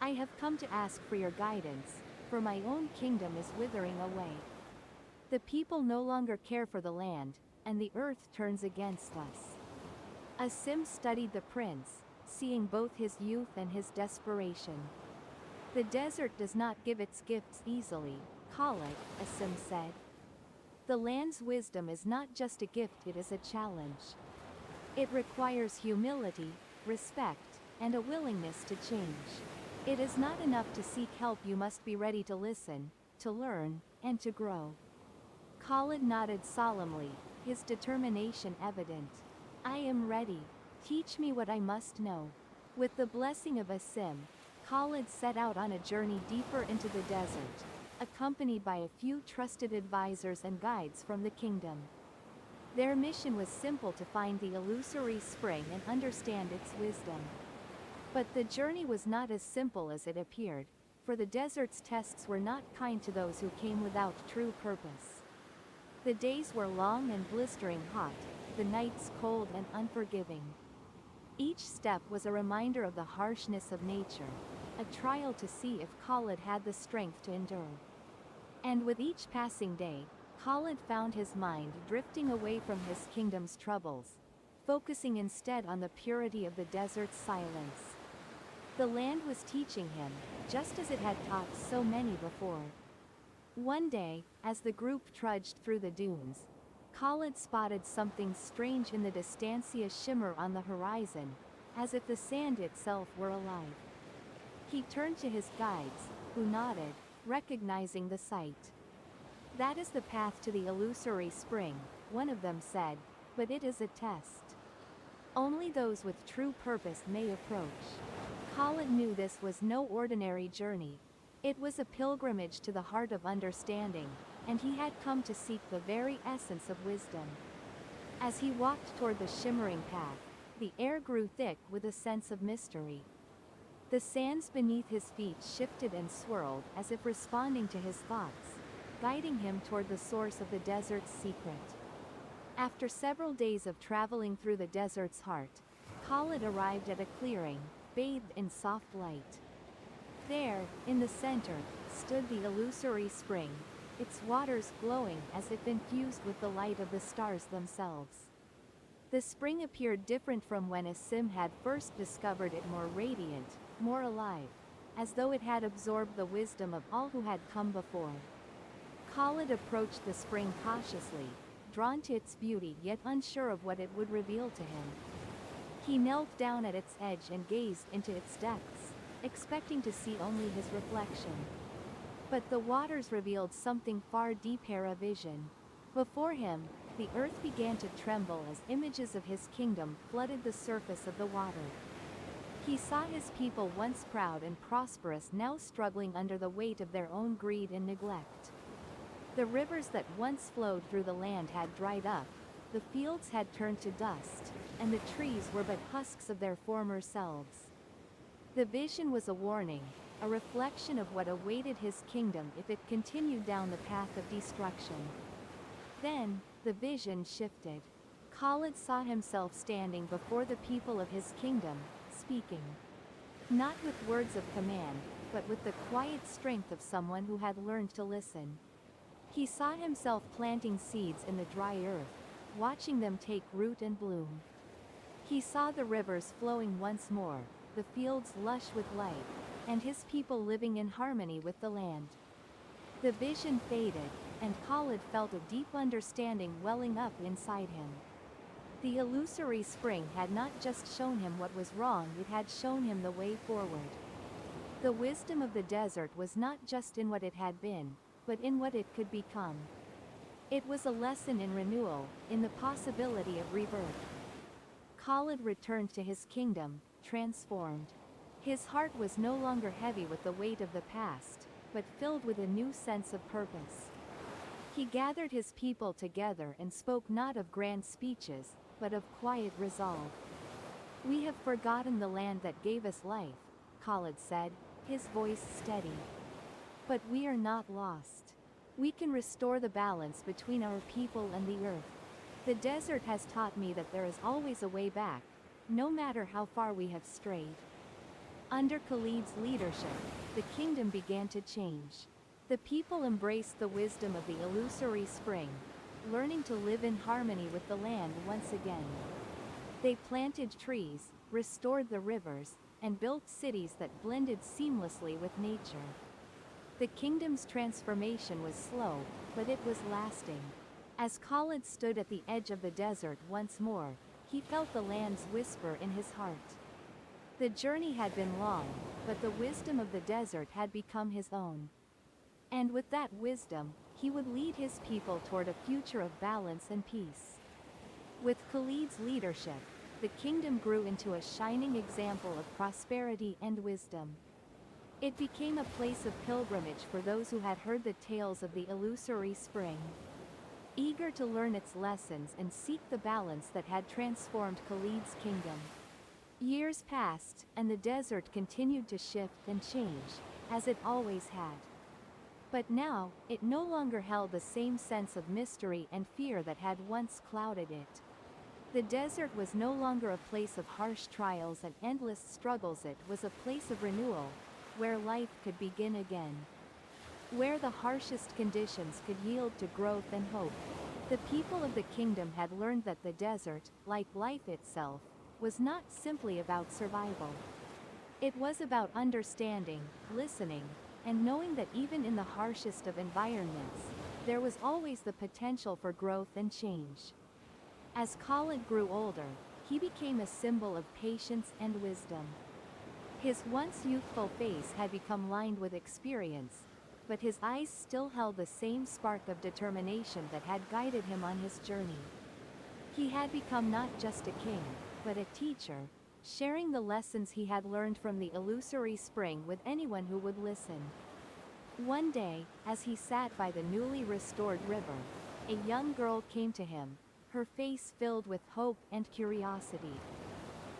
I have come to ask for your guidance, for my own kingdom is withering away. The people no longer care for the land, and the earth turns against us." Asim studied the prince, seeing both his youth and his desperation. "The desert does not give its gifts easily, Khalid," Asim said. "The land's wisdom is not just a gift, it is a challenge. It requires humility, respect, and a willingness to change. It is not enough to seek help, you must be ready to listen, to learn, and to grow. Khalid nodded solemnly, his determination evident. I am ready. Teach me what I must know. With the blessing of Asim, Khalid set out on a journey deeper into the desert, accompanied by a few trusted advisors and guides from the kingdom. Their mission was simple: to find the illusory spring and understand its wisdom. But the journey was not as simple as it appeared, for the desert's tests were not kind to those who came without true purpose. The days were long and blistering hot, the nights cold and unforgiving. Each step was a reminder of the harshness of nature, a trial to see if Khalid had the strength to endure. And with each passing day, Khalid found his mind drifting away from his kingdom's troubles, focusing instead on the purity of the desert's silence. The land was teaching him, just as it had taught so many before. One day, as the group trudged through the dunes, Khalid spotted something strange in the distancia shimmer on the horizon, as if the sand itself were alive. He turned to his guides, who nodded, recognizing the sight. That is the path to the illusory spring, one of them said, but it is a test. Only those with true purpose may approach. Khalid knew this was no ordinary journey. It was a pilgrimage to the heart of understanding, and he had come to seek the very essence of wisdom. As he walked toward the shimmering path, the air grew thick with a sense of mystery. The sands beneath his feet shifted and swirled as if responding to his thoughts, guiding him toward the source of the desert's secret. After several days of traveling through the desert's heart, Khalid arrived at a clearing, bathed in soft light. There, in the center, stood the illusory spring, its waters glowing as if infused with the light of the stars themselves. The spring appeared different from when Asim had first discovered it, more radiant, more alive, as though it had absorbed the wisdom of all who had come before. Khalid approached the spring cautiously, drawn to its beauty yet unsure of what it would reveal to him. He knelt down at its edge and gazed into its depths, expecting to see only his reflection. But the waters revealed something far deeper: a vision. Before him, the earth began to tremble as images of his kingdom flooded the surface of the water. He saw his people, once proud and prosperous, now struggling under the weight of their own greed and neglect. The rivers that once flowed through the land had dried up, the fields had turned to dust, and the trees were but husks of their former selves. The vision was a warning, a reflection of what awaited his kingdom if it continued down the path of destruction. Then, the vision shifted. Khalid saw himself standing before the people of his kingdom, speaking. Not with words of command, but with the quiet strength of someone who had learned to listen. He saw himself planting seeds in the dry earth, watching them take root and bloom. He saw the rivers flowing once more, the fields lush with life, and his people living in harmony with the land. The vision faded, and Khalid felt a deep understanding welling up inside him. The illusory spring had not just shown him what was wrong, it had shown him the way forward. The wisdom of the desert was not just in what it had been, but in what it could become. It was a lesson in renewal, in the possibility of rebirth. Khalid returned to his kingdom, transformed. His heart was no longer heavy with the weight of the past, but filled with a new sense of purpose. He gathered his people together and spoke not of grand speeches, but of quiet resolve. We have forgotten the land that gave us life, Khalid said, his voice steady. But we are not lost. We can restore the balance between our people and the earth. The desert has taught me that there is always a way back, no matter how far we have strayed. Under Khalid's leadership, the kingdom began to change. The people embraced the wisdom of the illusory spring, learning to live in harmony with the land once again. They planted trees, restored the rivers, and built cities that blended seamlessly with nature. The kingdom's transformation was slow, but it was lasting. As Khalid stood at the edge of the desert once more, he felt the land's whisper in his heart. The journey had been long, but the wisdom of the desert had become his own. And with that wisdom, he would lead his people toward a future of balance and peace. With Khalid's leadership, the kingdom grew into a shining example of prosperity and wisdom. It became a place of pilgrimage for those who had heard the tales of the illusory spring, eager to learn its lessons and seek the balance that had transformed Khalid's kingdom. Years passed, and the desert continued to shift and change, as it always had. But now, it no longer held the same sense of mystery and fear that had once clouded it. The desert was no longer a place of harsh trials and endless struggles. It was a place of renewal, where life could begin again. Where the harshest conditions could yield to growth and hope. The people of the kingdom had learned that the desert, like life itself, was not simply about survival. It was about understanding, listening, and knowing that even in the harshest of environments, there was always the potential for growth and change. As Khalid grew older, he became a symbol of patience and wisdom. His once youthful face had become lined with experience, but his eyes still held the same spark of determination that had guided him on his journey. He had become not just a king, but a teacher, sharing the lessons he had learned from the illusory spring with anyone who would listen. One day, as he sat by the newly restored river, a young girl came to him, her face filled with hope and curiosity.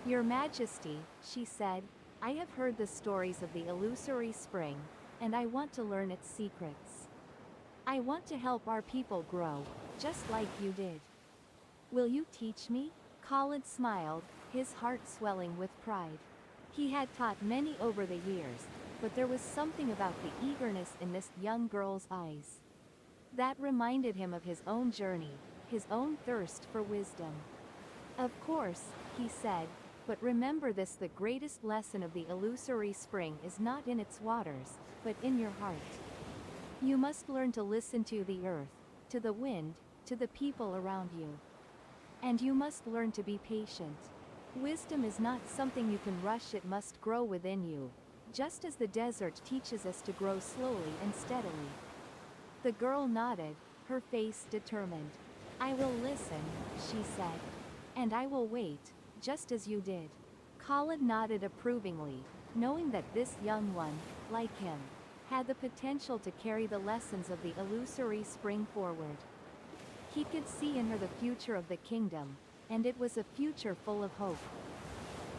"Your Majesty," she said, "I have heard the stories of the illusory spring, and I want to learn its secrets. I want to help our people grow, just like you did. Will you teach me?" Khalid smiled, his heart swelling with pride. He had taught many over the years, but there was something about the eagerness in this young girl's eyes that reminded him of his own journey, his own thirst for wisdom. "Of course," he said, "but remember this: the greatest lesson of the illusory spring is not in its waters, but in your heart. You must learn to listen to the earth, to the wind, to the people around you. And you must learn to be patient. Wisdom is not something you can rush, it must grow within you, just as the desert teaches us to grow slowly and steadily." The girl nodded, her face determined. "I will listen," she said. "And I will wait, just as you did." Khalid nodded approvingly, knowing that this young one, like him, had the potential to carry the lessons of the illusory spring forward. He could see in her the future of the kingdom, and it was a future full of hope.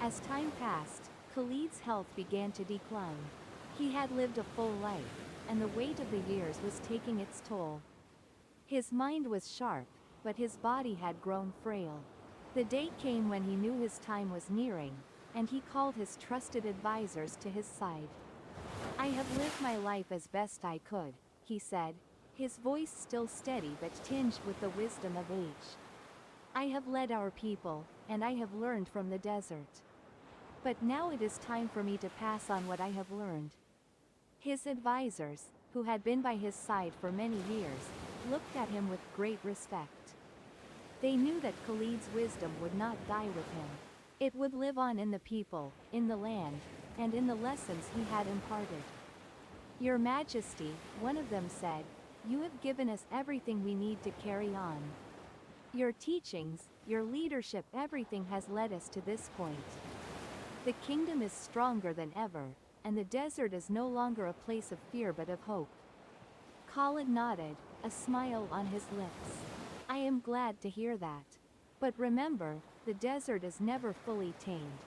As time passed, Khalid's health began to decline. He had lived a full life, and the weight of the years was taking its toll. His mind was sharp, but his body had grown frail. The day came when he knew his time was nearing, and he called his trusted advisors to his side. "I have lived my life as best I could," he said, his voice still steady but tinged with the wisdom of age. "I have led our people, and I have learned from the desert. But now it is time for me to pass on what I have learned." His advisors, who had been by his side for many years, looked at him with great respect. They knew that Khalid's wisdom would not die with him. It would live on in the people, in the land, and in the lessons he had imparted. "Your Majesty," one of them said, "you have given us everything we need to carry on. Your teachings, your leadership, everything has led us to this point. The kingdom is stronger than ever, and the desert is no longer a place of fear but of hope." Khalid nodded, a smile on his lips. "I am glad to hear that. But remember, the desert is never fully tamed.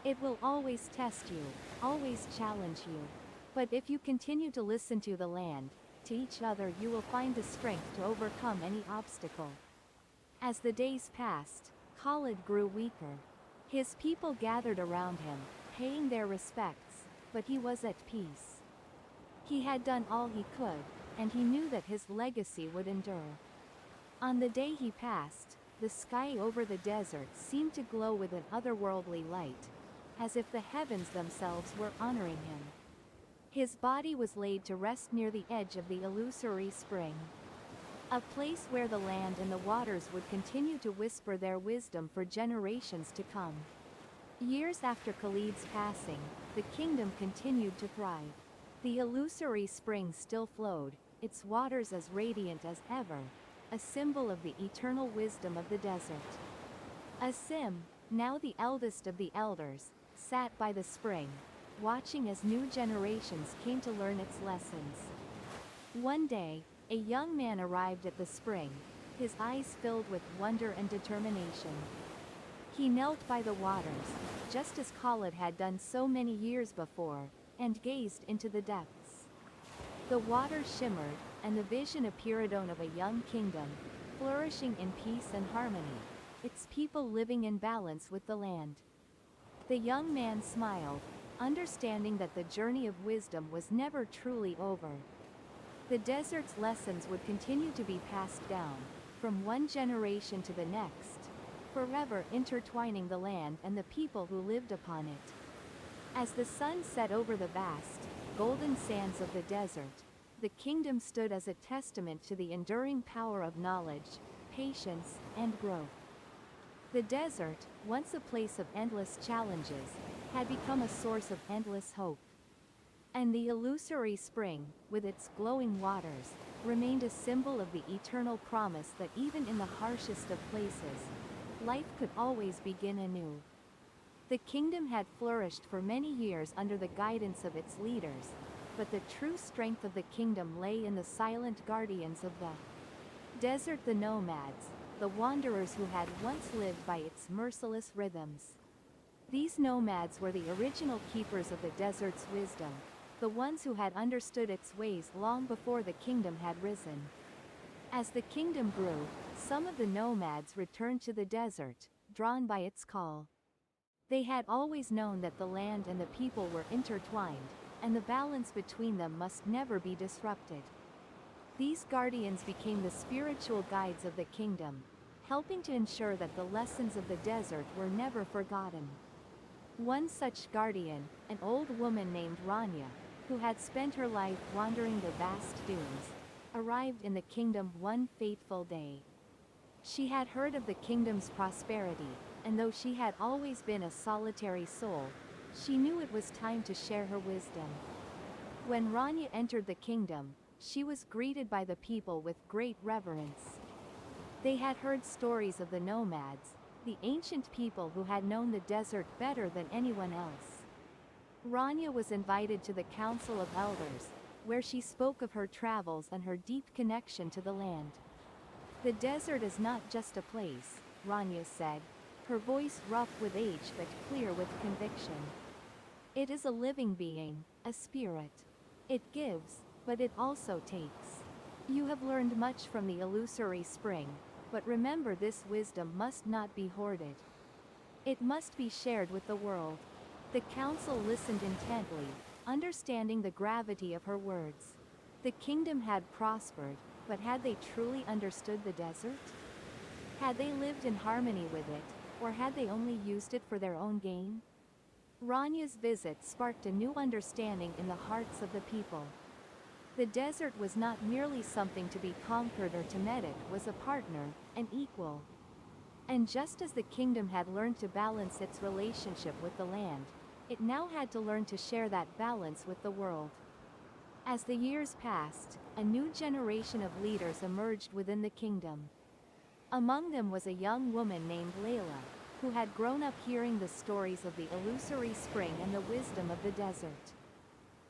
It will always test you, always challenge you. But if you continue to listen to the land, to each other, you will find the strength to overcome any obstacle." As the days passed, Khalid grew weaker. His people gathered around him, paying their respects, but he was at peace. He had done all he could, and he knew that his legacy would endure. On the day he passed, the sky over the desert seemed to glow with an otherworldly light, as if the heavens themselves were honoring him. His body was laid to rest near the edge of the illusory spring, a place where the land and the waters would continue to whisper their wisdom for generations to come. Years after Khalid's passing, the kingdom continued to thrive. The illusory spring still flowed, its waters as radiant as ever, a symbol of the eternal wisdom of the desert. Asim, now the eldest of the elders, sat by the spring, watching as new generations came to learn its lessons. One day, a young man arrived at the spring, his eyes filled with wonder and determination. He knelt by the waters, just as Khalid had done so many years before, and gazed into the depths. The water shimmered, and the vision appeared of a young kingdom, flourishing in peace and harmony, its people living in balance with the land. The young man smiled, understanding that the journey of wisdom was never truly over. The desert's lessons would continue to be passed down, from one generation to the next, forever intertwining the land and the people who lived upon it. As the sun set over the vast, golden sands of the desert, the kingdom stood as a testament to the enduring power of knowledge, patience, and growth. The desert, once a place of endless challenges, had become a source of endless hope. And the illusory spring, with its glowing waters, remained a symbol of the eternal promise that even in the harshest of places, life could always begin anew. The kingdom had flourished for many years under the guidance of its leaders, but the true strength of the kingdom lay in the silent guardians of the desert, the nomads, the wanderers who had once lived by its merciless rhythms. These nomads were the original keepers of the desert's wisdom, the ones who had understood its ways long before the kingdom had risen. As the kingdom grew, some of the nomads returned to the desert, drawn by its call. They had always known that the land and the people were intertwined, and the balance between them must never be disrupted. These guardians became the spiritual guides of the kingdom, helping to ensure that the lessons of the desert were never forgotten. One such guardian, an old woman named Rania, who had spent her life wandering the vast dunes, arrived in the kingdom one fateful day. She had heard of the kingdom's prosperity, and though she had always been a solitary soul, she knew it was time to share her wisdom. When Rania entered the kingdom, she was greeted by the people with great reverence. They had heard stories of the nomads, the ancient people who had known the desert better than anyone else. Rania was invited to the Council of Elders, where she spoke of her travels and her deep connection to the land. "The desert is not just a place," Rania said, her voice rough with age but clear with conviction. "It is a living being, a spirit. It gives, but it also takes. You have learned much from the illusory spring, but remember this wisdom must not be hoarded. It must be shared with the world." The council listened intently, understanding the gravity of her words. The kingdom had prospered, but had they truly understood the desert? Had they lived in harmony with it, or had they only used it for their own gain? Rania's visit sparked a new understanding in the hearts of the people. The desert was not merely something to be conquered or temed, it was a partner, an equal. And just as the kingdom had learned to balance its relationship with the land, it now had to learn to share that balance with the world. As the years passed, a new generation of leaders emerged within the kingdom. Among them was a young woman named Layla, who had grown up hearing the stories of the illusory spring and the wisdom of the desert.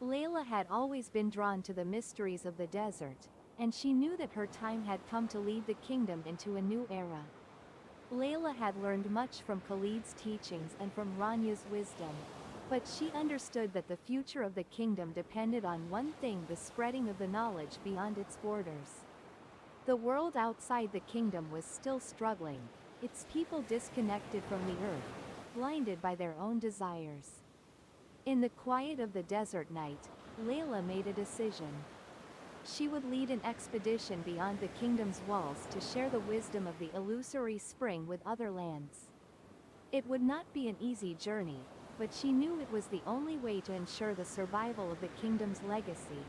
Layla had always been drawn to the mysteries of the desert, and she knew that her time had come to lead the kingdom into a new era. Layla had learned much from Khalid's teachings and from Rania's wisdom, but she understood that the future of the kingdom depended on one thing: the spreading of the knowledge beyond its borders. The world outside the kingdom was still struggling, its people disconnected from the earth, blinded by their own desires. In the quiet of the desert night, Layla made a decision. She would lead an expedition beyond the kingdom's walls to share the wisdom of the illusory spring with other lands. It would not be an easy journey, but she knew it was the only way to ensure the survival of the kingdom's legacy.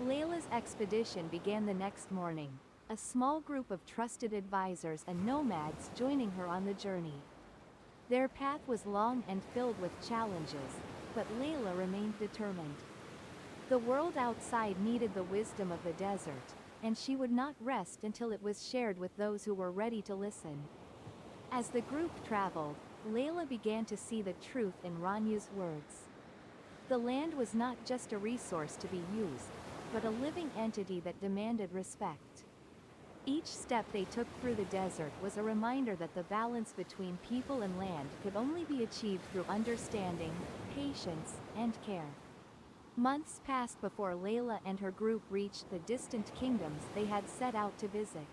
Layla's expedition began the next morning, a small group of trusted advisors and nomads joining her on the journey. Their path was long and filled with challenges, but Layla remained determined. The world outside needed the wisdom of the desert, and she would not rest until it was shared with those who were ready to listen. As the group traveled, Layla began to see the truth in Ranyu's words. The land was not just a resource to be used, but a living entity that demanded respect. Each step they took through the desert was a reminder that the balance between people and land could only be achieved through understanding, patience, and care. Months passed before Layla and her group reached the distant kingdoms they had set out to visit.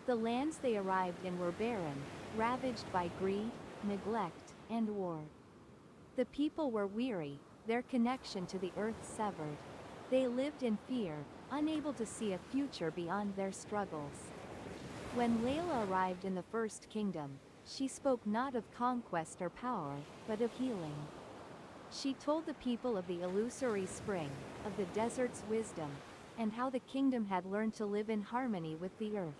The lands they arrived in were barren, ravaged by greed, neglect, and war. The people were weary, their connection to the earth severed. They lived in fear, unable to see a future beyond their struggles. When Layla arrived in the first kingdom, she spoke not of conquest or power, but of healing. She told the people of the illusory spring, of the desert's wisdom, and how the kingdom had learned to live in harmony with the earth.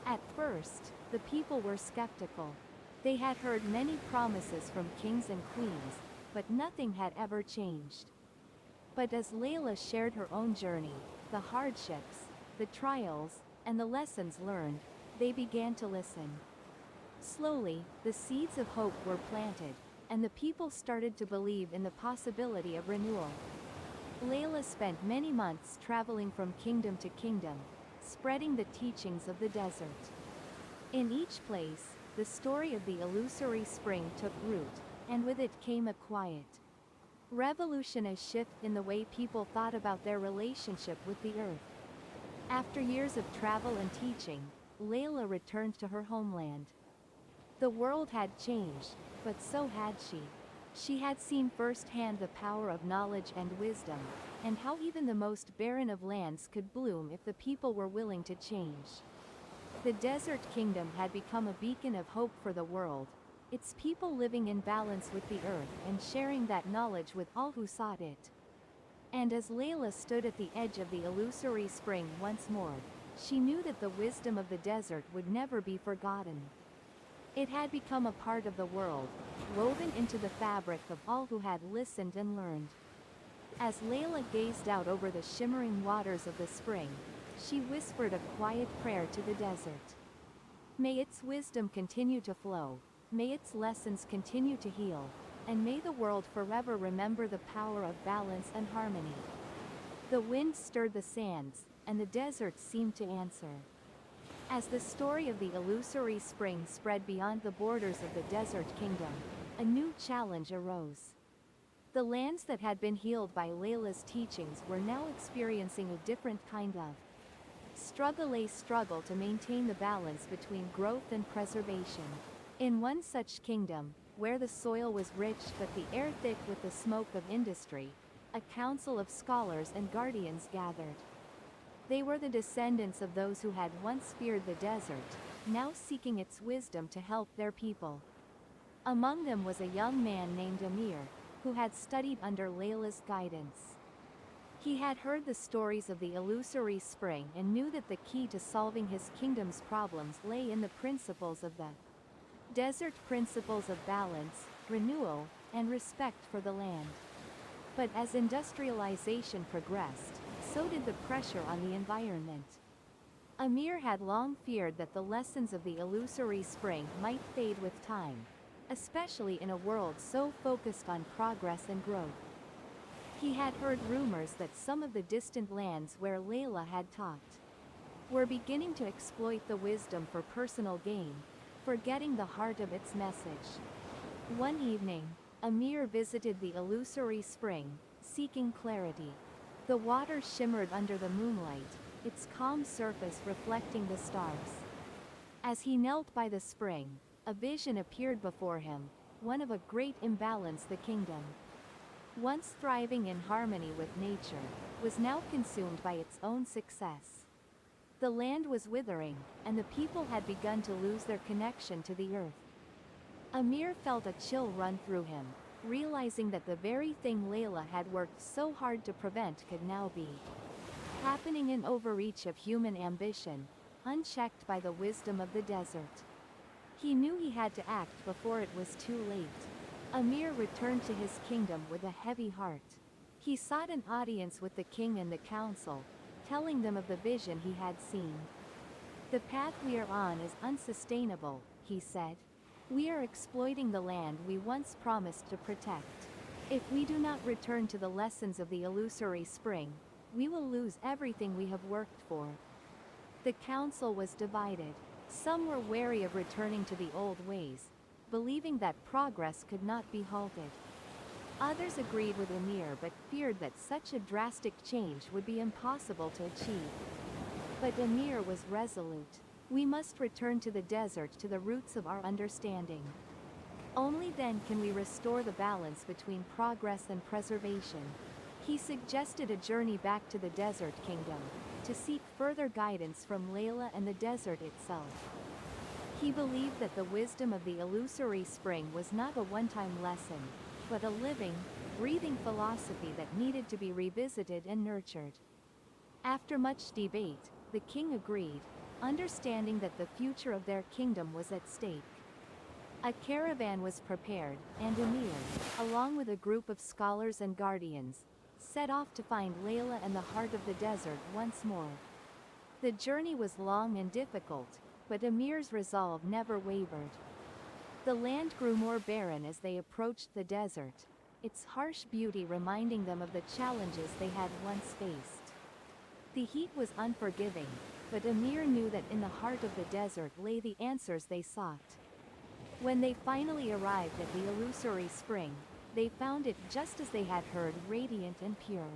At first, the people were skeptical. They had heard many promises from kings and queens, but nothing had ever changed. But as Layla shared her own journey, the hardships, the trials, and the lessons learned, they began to listen. Slowly, the seeds of hope were planted, and the people started to believe in the possibility of renewal. Layla spent many months traveling from kingdom to kingdom, spreading the teachings of the desert. In each place, the story of the illusory spring took root, and with it came a quiet, revolutionary shift in the way people thought about their relationship with the earth. After years of travel and teaching, Layla returned to her homeland. The world had changed, but so had she. She had seen firsthand the power of knowledge and wisdom, and how even the most barren of lands could bloom if the people were willing to change. The desert kingdom had become a beacon of hope for the world, its people living in balance with the earth and sharing that knowledge with all who sought it. And as Layla stood at the edge of the illusory spring once more, she knew that the wisdom of the desert would never be forgotten. It had become a part of the world, woven into the fabric of all who had listened and learned. As Layla gazed out over the shimmering waters of the spring, she whispered a quiet prayer to the desert. May its wisdom continue to flow, may its lessons continue to heal, and may the world forever remember the power of balance and harmony. The wind stirred the sands, and the desert seemed to answer. As the story of the illusory spring spread beyond the borders of the desert kingdom, a new challenge arose. The lands that had been healed by Layla's teachings were now experiencing a different kind of struggle to maintain the balance between growth and preservation. In one such kingdom, where the soil was rich but the air thick with the smoke of industry, a council of scholars and guardians gathered. They were the descendants of those who had once feared the desert, now seeking its wisdom to help their people. Among them was a young man named Amir, who had studied under Layla's guidance. He had heard the stories of the illusory spring and knew that the key to solving his kingdom's problems lay in the principles of the desert, principles of balance, renewal, and respect for the land. But as industrialization progressed, so did the pressure on the environment. Amir had long feared that the lessons of the illusory spring might fade with time, especially in a world so focused on progress and growth. He had heard rumors that some of the distant lands where Layla had taught were beginning to exploit the wisdom for personal gain, forgetting the heart of its message. One evening, Amir visited the illusory spring, seeking clarity. The water shimmered under the moonlight, its calm surface reflecting the stars. As he knelt by the spring, a vision appeared before him, one of a great imbalance. The kingdom, once thriving in harmony with nature, was now consumed by its own success. The land was withering, and the people had begun to lose their connection to the earth. Amir felt a chill run through him, realizing that the very thing Layla had worked so hard to prevent could now be happening in overreach of human ambition, unchecked by the wisdom of the desert. He knew he had to act before it was too late. Amir returned to his kingdom with a heavy heart. He sought an audience with the king and the council, telling them of the vision he had seen. "The path we are on is unsustainable," he said. "We are exploiting the land we once promised to protect. If we do not return to the lessons of the illusory spring, we will lose everything we have worked for." The council was divided. Some were wary of returning to the old ways, believing that progress could not be halted. Others agreed with Emir but feared that such a drastic change would be impossible to achieve. But Emir was resolute. "We must return to the desert, to the roots of our understanding. Only then can we restore the balance between progress and preservation." He suggested a journey back to the desert kingdom, to seek further guidance from Layla and the desert itself. He believed that the wisdom of the illusory spring was not a one-time lesson, but a living, breathing philosophy that needed to be revisited and nurtured. After much debate, the king agreed, understanding that the future of their kingdom was at stake. A caravan was prepared, and Emir, along with a group of scholars and guardians, set off to find Layla and the heart of the desert once more. The journey was long and difficult, but Emir's resolve never wavered. The land grew more barren as they approached the desert, its harsh beauty reminding them of the challenges they had once faced. The heat was unforgiving, but Emir knew that in the heart of the desert lay the answers they sought. When they finally arrived at the illusory spring, they found it just as they had heard, radiant and pure.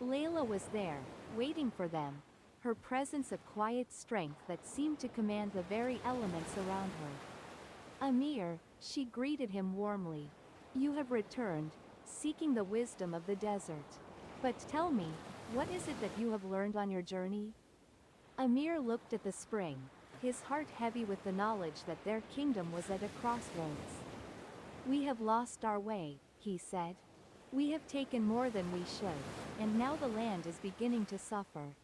Layla was there, waiting for them, her presence a quiet strength that seemed to command the very elements around her. "Emir," she greeted him warmly. "You have returned, seeking the wisdom of the desert. But tell me, what is it that you have learned on your journey?" Emir looked at the spring, his heart heavy with the knowledge that their kingdom was at a crossroads. "We have lost our way," he said. "We have taken more than we should, and now the land is beginning to suffer.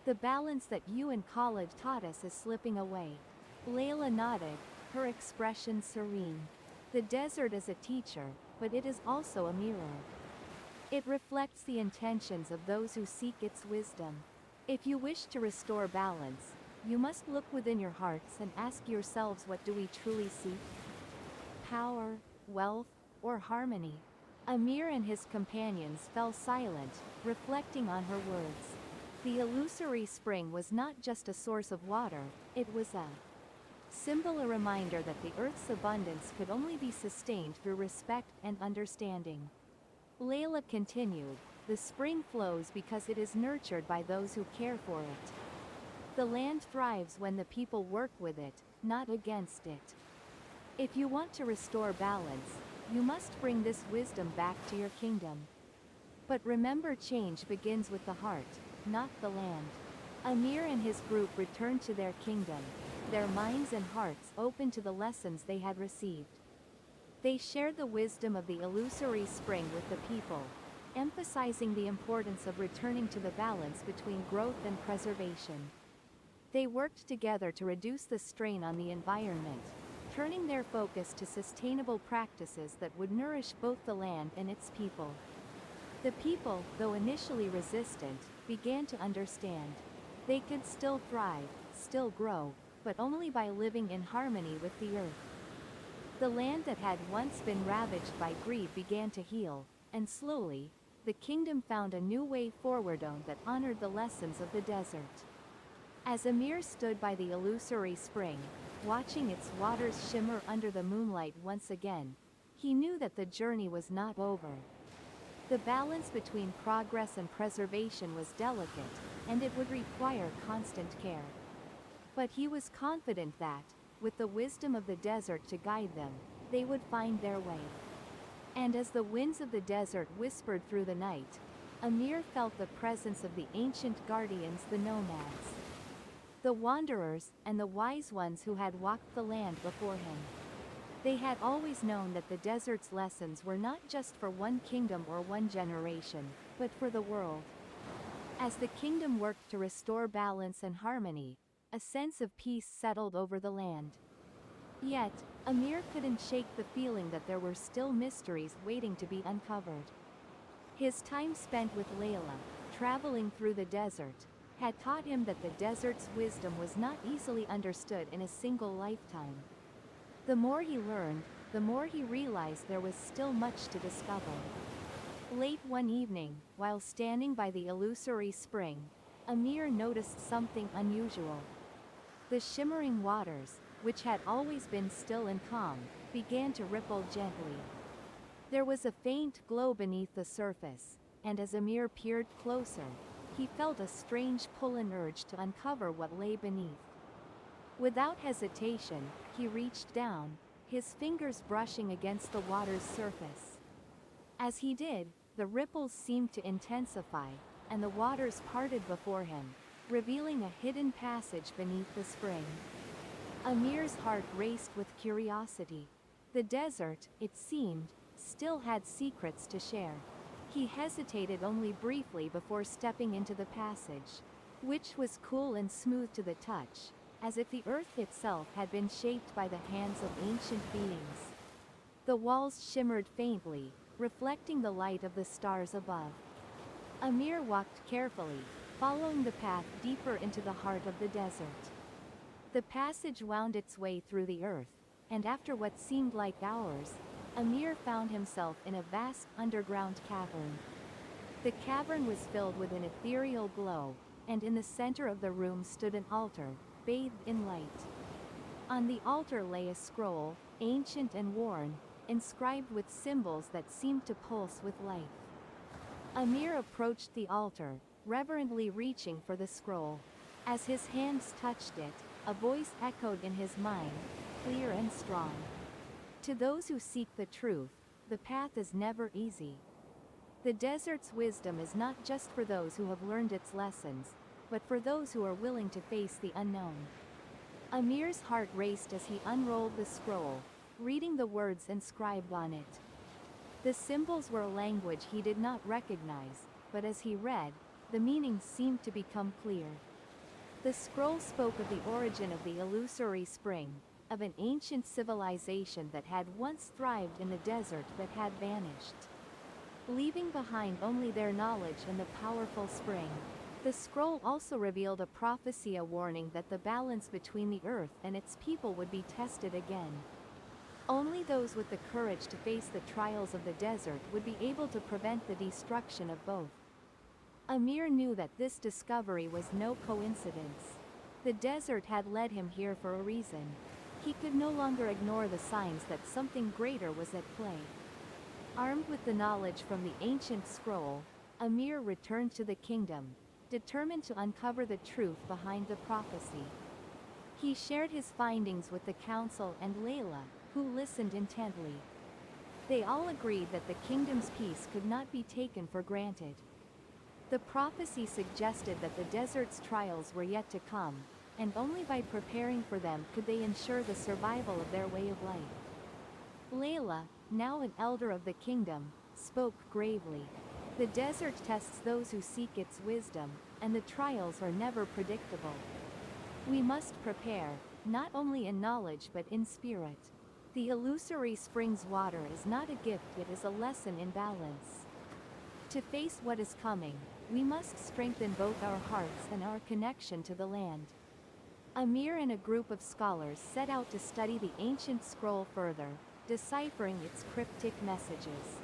The balance that you in college taught us is slipping away." Layla nodded, her expression serene. "The desert is a teacher, but it is also a mirror. It reflects the intentions of those who seek its wisdom. If you wish to restore balance, you must look within your hearts and ask yourselves, what do we truly seek? Power, wealth, or harmony?" Emir and his companions fell silent, reflecting on her words. The illusory spring was not just a source of water, it was a symbol, a reminder that the earth's abundance could only be sustained through respect and understanding. Layla continued, "The spring flows because it is nurtured by those who care for it. The land thrives when the people work with it, not against it. If you want to restore balance, you must bring this wisdom back to your kingdom. But remember, change begins with the heart, not the land." Emir and his group returned to their kingdom, their minds and hearts open to the lessons they had received. They shared the wisdom of the illusory spring with the people, emphasizing the importance of returning to the balance between growth and preservation. They worked together to reduce the strain on the environment, turning their focus to sustainable practices that would nourish both the land and its people. The people, though initially resistant, began to understand. They could still thrive, still grow, but only by living in harmony with the earth. The land that had once been ravaged by greed began to heal, and slowly, the kingdom found a new way forward that honored the lessons of the desert. As Emir stood by the illusory spring, watching its waters shimmer under the moonlight once again, he knew that the journey was not over. The balance between progress and preservation was delicate, and it would require constant care. But he was confident that, with the wisdom of the desert to guide them, they would find their way. And as the winds of the desert whispered through the night, Emir felt the presence of the ancient guardians, the nomads. The wanderers, and the wise ones who had walked the land before him. They had always known that the desert's lessons were not just for one kingdom or one generation, but for the world. As the kingdom worked to restore balance and harmony, a sense of peace settled over the land. Yet, Emir couldn't shake the feeling that there were still mysteries waiting to be uncovered. His time spent with Layla, traveling through the desert, had taught him that the desert's wisdom was not easily understood in a single lifetime. The more he learned, the more he realized there was still much to discover. Late one evening, while standing by the illusory spring, Amir noticed something unusual. The shimmering waters, which had always been still and calm, began to ripple gently. There was a faint glow beneath the surface, and as Amir peered closer, he felt a strange pull and urge to uncover what lay beneath. Without hesitation, he reached down, his fingers brushing against the water's surface. As he did, the ripples seemed to intensify, and the waters parted before him, revealing a hidden passage beneath the spring. Amir's heart raced with curiosity. The desert, it seemed, still had secrets to share. He hesitated only briefly before stepping into the passage, which was cool and smooth to the touch, as if the earth itself had been shaped by the hands of ancient beings. The walls shimmered faintly, reflecting the light of the stars above. Amir walked carefully, following the path deeper into the heart of the desert. The passage wound its way through the earth, and after what seemed like hours, Amir found himself in a vast underground cavern. The cavern was filled with an ethereal glow, and in the center of the room stood an altar, bathed in light. On the altar lay a scroll, ancient and worn, inscribed with symbols that seemed to pulse with life. Amir approached the altar, reverently reaching for the scroll. As his hands touched it, a voice echoed in his mind, clear and strong. To those who seek the truth, the path is never easy. The desert's wisdom is not just for those who have learned its lessons, but for those who are willing to face the unknown. Amir's heart raced as he unrolled the scroll, reading the words inscribed on it. The symbols were a language he did not recognize, but as he read, the meaning seemed to become clear. The scroll spoke of the origin of the illusory spring, of an ancient civilization that had once thrived in the desert but had vanished, leaving behind only their knowledge and the powerful spring. The scroll also revealed a prophecy, a warning that the balance between the earth and its people would be tested again. Only those with the courage to face the trials of the desert would be able to prevent the destruction of both. Amir knew that this discovery was no coincidence. The desert had led him here for a reason. He could no longer ignore the signs that something greater was at play. Armed with the knowledge from the ancient scroll, Amir returned to the kingdom, determined to uncover the truth behind the prophecy. He shared his findings with the council and Layla, who listened intently. They all agreed that the kingdom's peace could not be taken for granted. The prophecy suggested that the desert's trials were yet to come, and only by preparing for them could they ensure the survival of their way of life. Layla, now an elder of the kingdom, spoke gravely. The desert tests those who seek its wisdom, and the trials are never predictable. We must prepare, not only in knowledge but in spirit. The illusory spring's water is not a gift, it is a lesson in balance. To face what is coming, we must strengthen both our hearts and our connection to the land. Amir and a group of scholars set out to study the ancient scroll further, deciphering its cryptic messages.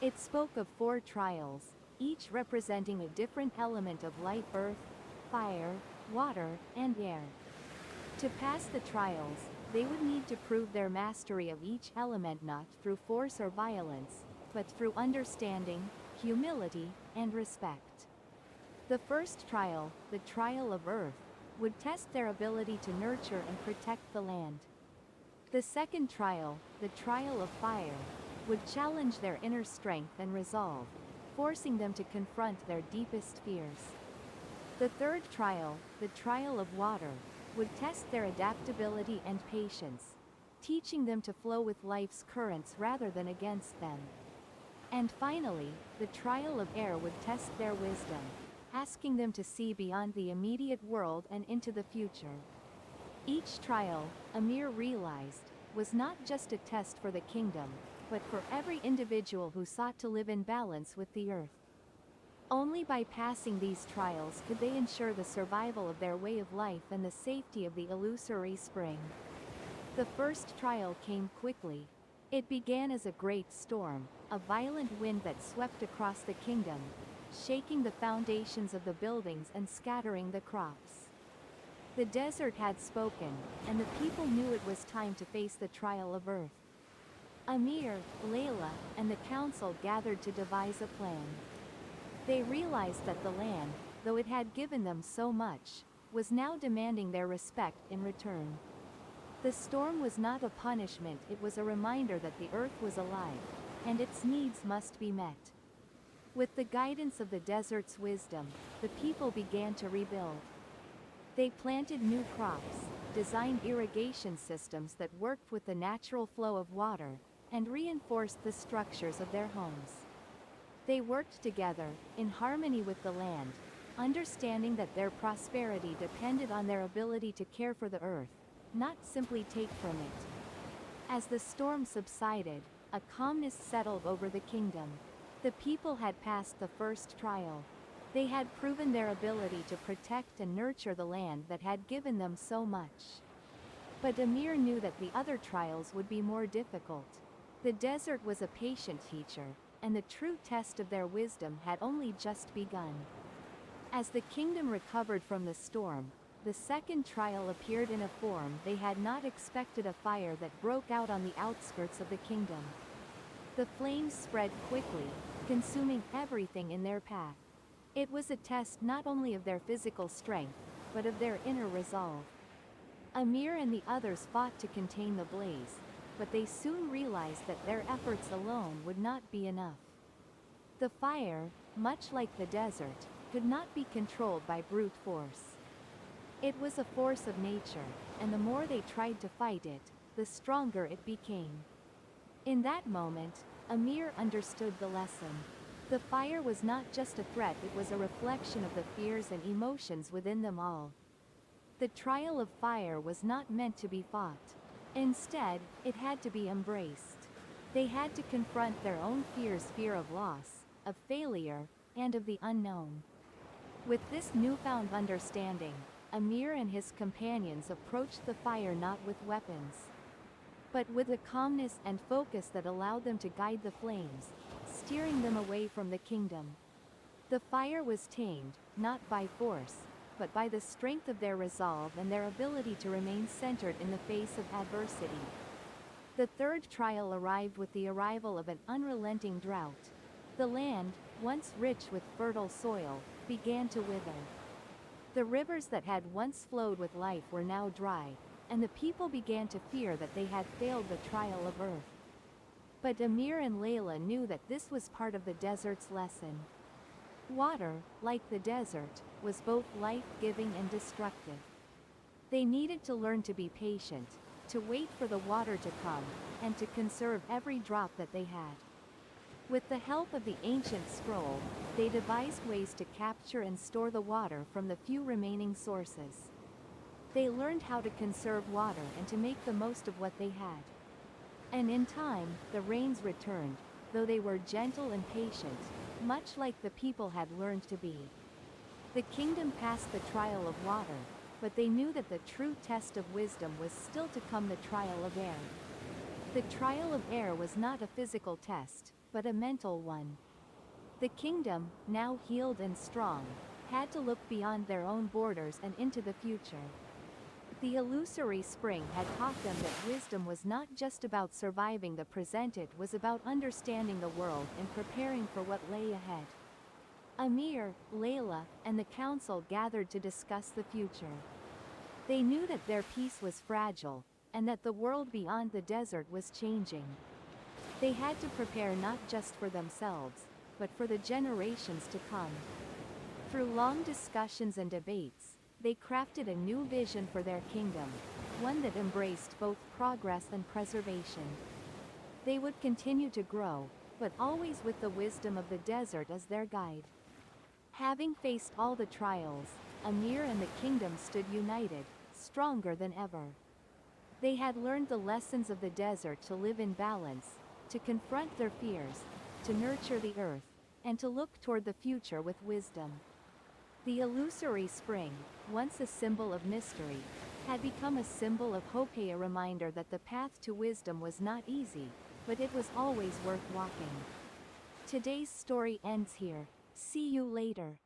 It spoke of 4 trials, each representing a different element of life: earth, fire, water, and air. To pass the trials, they would need to prove their mastery of each element not through force or violence, but through understanding, humility, and respect. The first trial, the trial of earth, would test their ability to nurture and protect the land. The second trial, the trial of fire, would challenge their inner strength and resolve, forcing them to confront their deepest fears. The third trial, the trial of water, would test their adaptability and patience, teaching them to flow with life's currents rather than against them. And finally, the trial of air would test their wisdom, asking them to see beyond the immediate world and into the future. Each trial, Amir realized, was not just a test for the kingdom, but for every individual who sought to live in balance with the earth. Only by passing these trials could they ensure the survival of their way of life and the safety of the illusory spring. The first trial came quickly. It began as a great storm, a violent wind that swept across the kingdom, shaking the foundations of the buildings and scattering the crops. The desert had spoken, and the people knew it was time to face the trial of earth. Amir, Layla, and the council gathered to devise a plan. They realized that the land, though it had given them so much, was now demanding their respect in return. The storm was not a punishment, it was a reminder that the earth was alive, and its needs must be met. With the guidance of the desert's wisdom, the people began to rebuild. They planted new crops, designed irrigation systems that worked with the natural flow of water, and reinforced the structures of their homes. They worked together, in harmony with the land, understanding that their prosperity depended on their ability to care for the earth, not simply take from it. As the storm subsided, a calmness settled over the kingdom. The people had passed the first trial. They had proven their ability to protect and nurture the land that had given them so much. But Amir knew that the other trials would be more difficult. The desert was a patient teacher, and the true test of their wisdom had only just begun. As the kingdom recovered from the storm, the second trial appeared in a form they had not expected, a fire that broke out on the outskirts of the kingdom. The flames spread quickly, consuming everything in their path. It was a test not only of their physical strength, but of their inner resolve. Amir and the others fought to contain the blaze, but they soon realized that their efforts alone would not be enough. The fire, much like the desert, could not be controlled by brute force. It was a force of nature, and the more they tried to fight it, the stronger it became. In that moment, Amir understood the lesson. The fire was not just a threat, it was a reflection of the fears and emotions within them all. The trial of fire was not meant to be fought. Instead, it had to be embraced. They had to confront their own fears, fear of loss, of failure, and of the unknown. With this newfound understanding, Amir and his companions approached the fire not with weapons, but with a calmness and focus that allowed them to guide the flames, steering them away from the kingdom. The fire was tamed, not by force, but by the strength of their resolve and their ability to remain centered in the face of adversity. The third trial arrived with the arrival of an unrelenting drought. The land, once rich with fertile soil, began to wither. The rivers that had once flowed with life were now dry, and the people began to fear that they had failed the trial of earth. But Amir and Layla knew that this was part of the desert's lesson. Water, like the desert, was both life-giving and destructive. They needed to learn to be patient, to wait for the water to come, and to conserve every drop that they had. With the help of the ancient scroll, they devised ways to capture and store the water from the few remaining sources. They learned how to conserve water and to make the most of what they had. And in time, the rains returned, though they were gentle and patient, much like the people had learned to be. The kingdom passed the trial of water, but they knew that the true test of wisdom was still to come, the trial of air. The trial of air was not a physical test, but a mental one. The kingdom, now healed and strong, had to look beyond their own borders and into the future. The illusory spring had taught them that wisdom was not just about surviving the present, it was about understanding the world and preparing for what lay ahead. Amir, Layla, and the council gathered to discuss the future. They knew that their peace was fragile, and that the world beyond the desert was changing. They had to prepare not just for themselves, but for the generations to come. Through long discussions and debates, they crafted a new vision for their kingdom, one that embraced both progress and preservation. They would continue to grow, but always with the wisdom of the desert as their guide. Having faced all the trials, Amir and the kingdom stood united, stronger than ever. They had learned the lessons of the desert to live in balance, to confront their fears, to nurture the earth, and to look toward the future with wisdom. The illusory spring, once a symbol of mystery, had become a symbol of hope, a reminder that the path to wisdom was not easy, but it was always worth walking. Today's story ends here. See you later.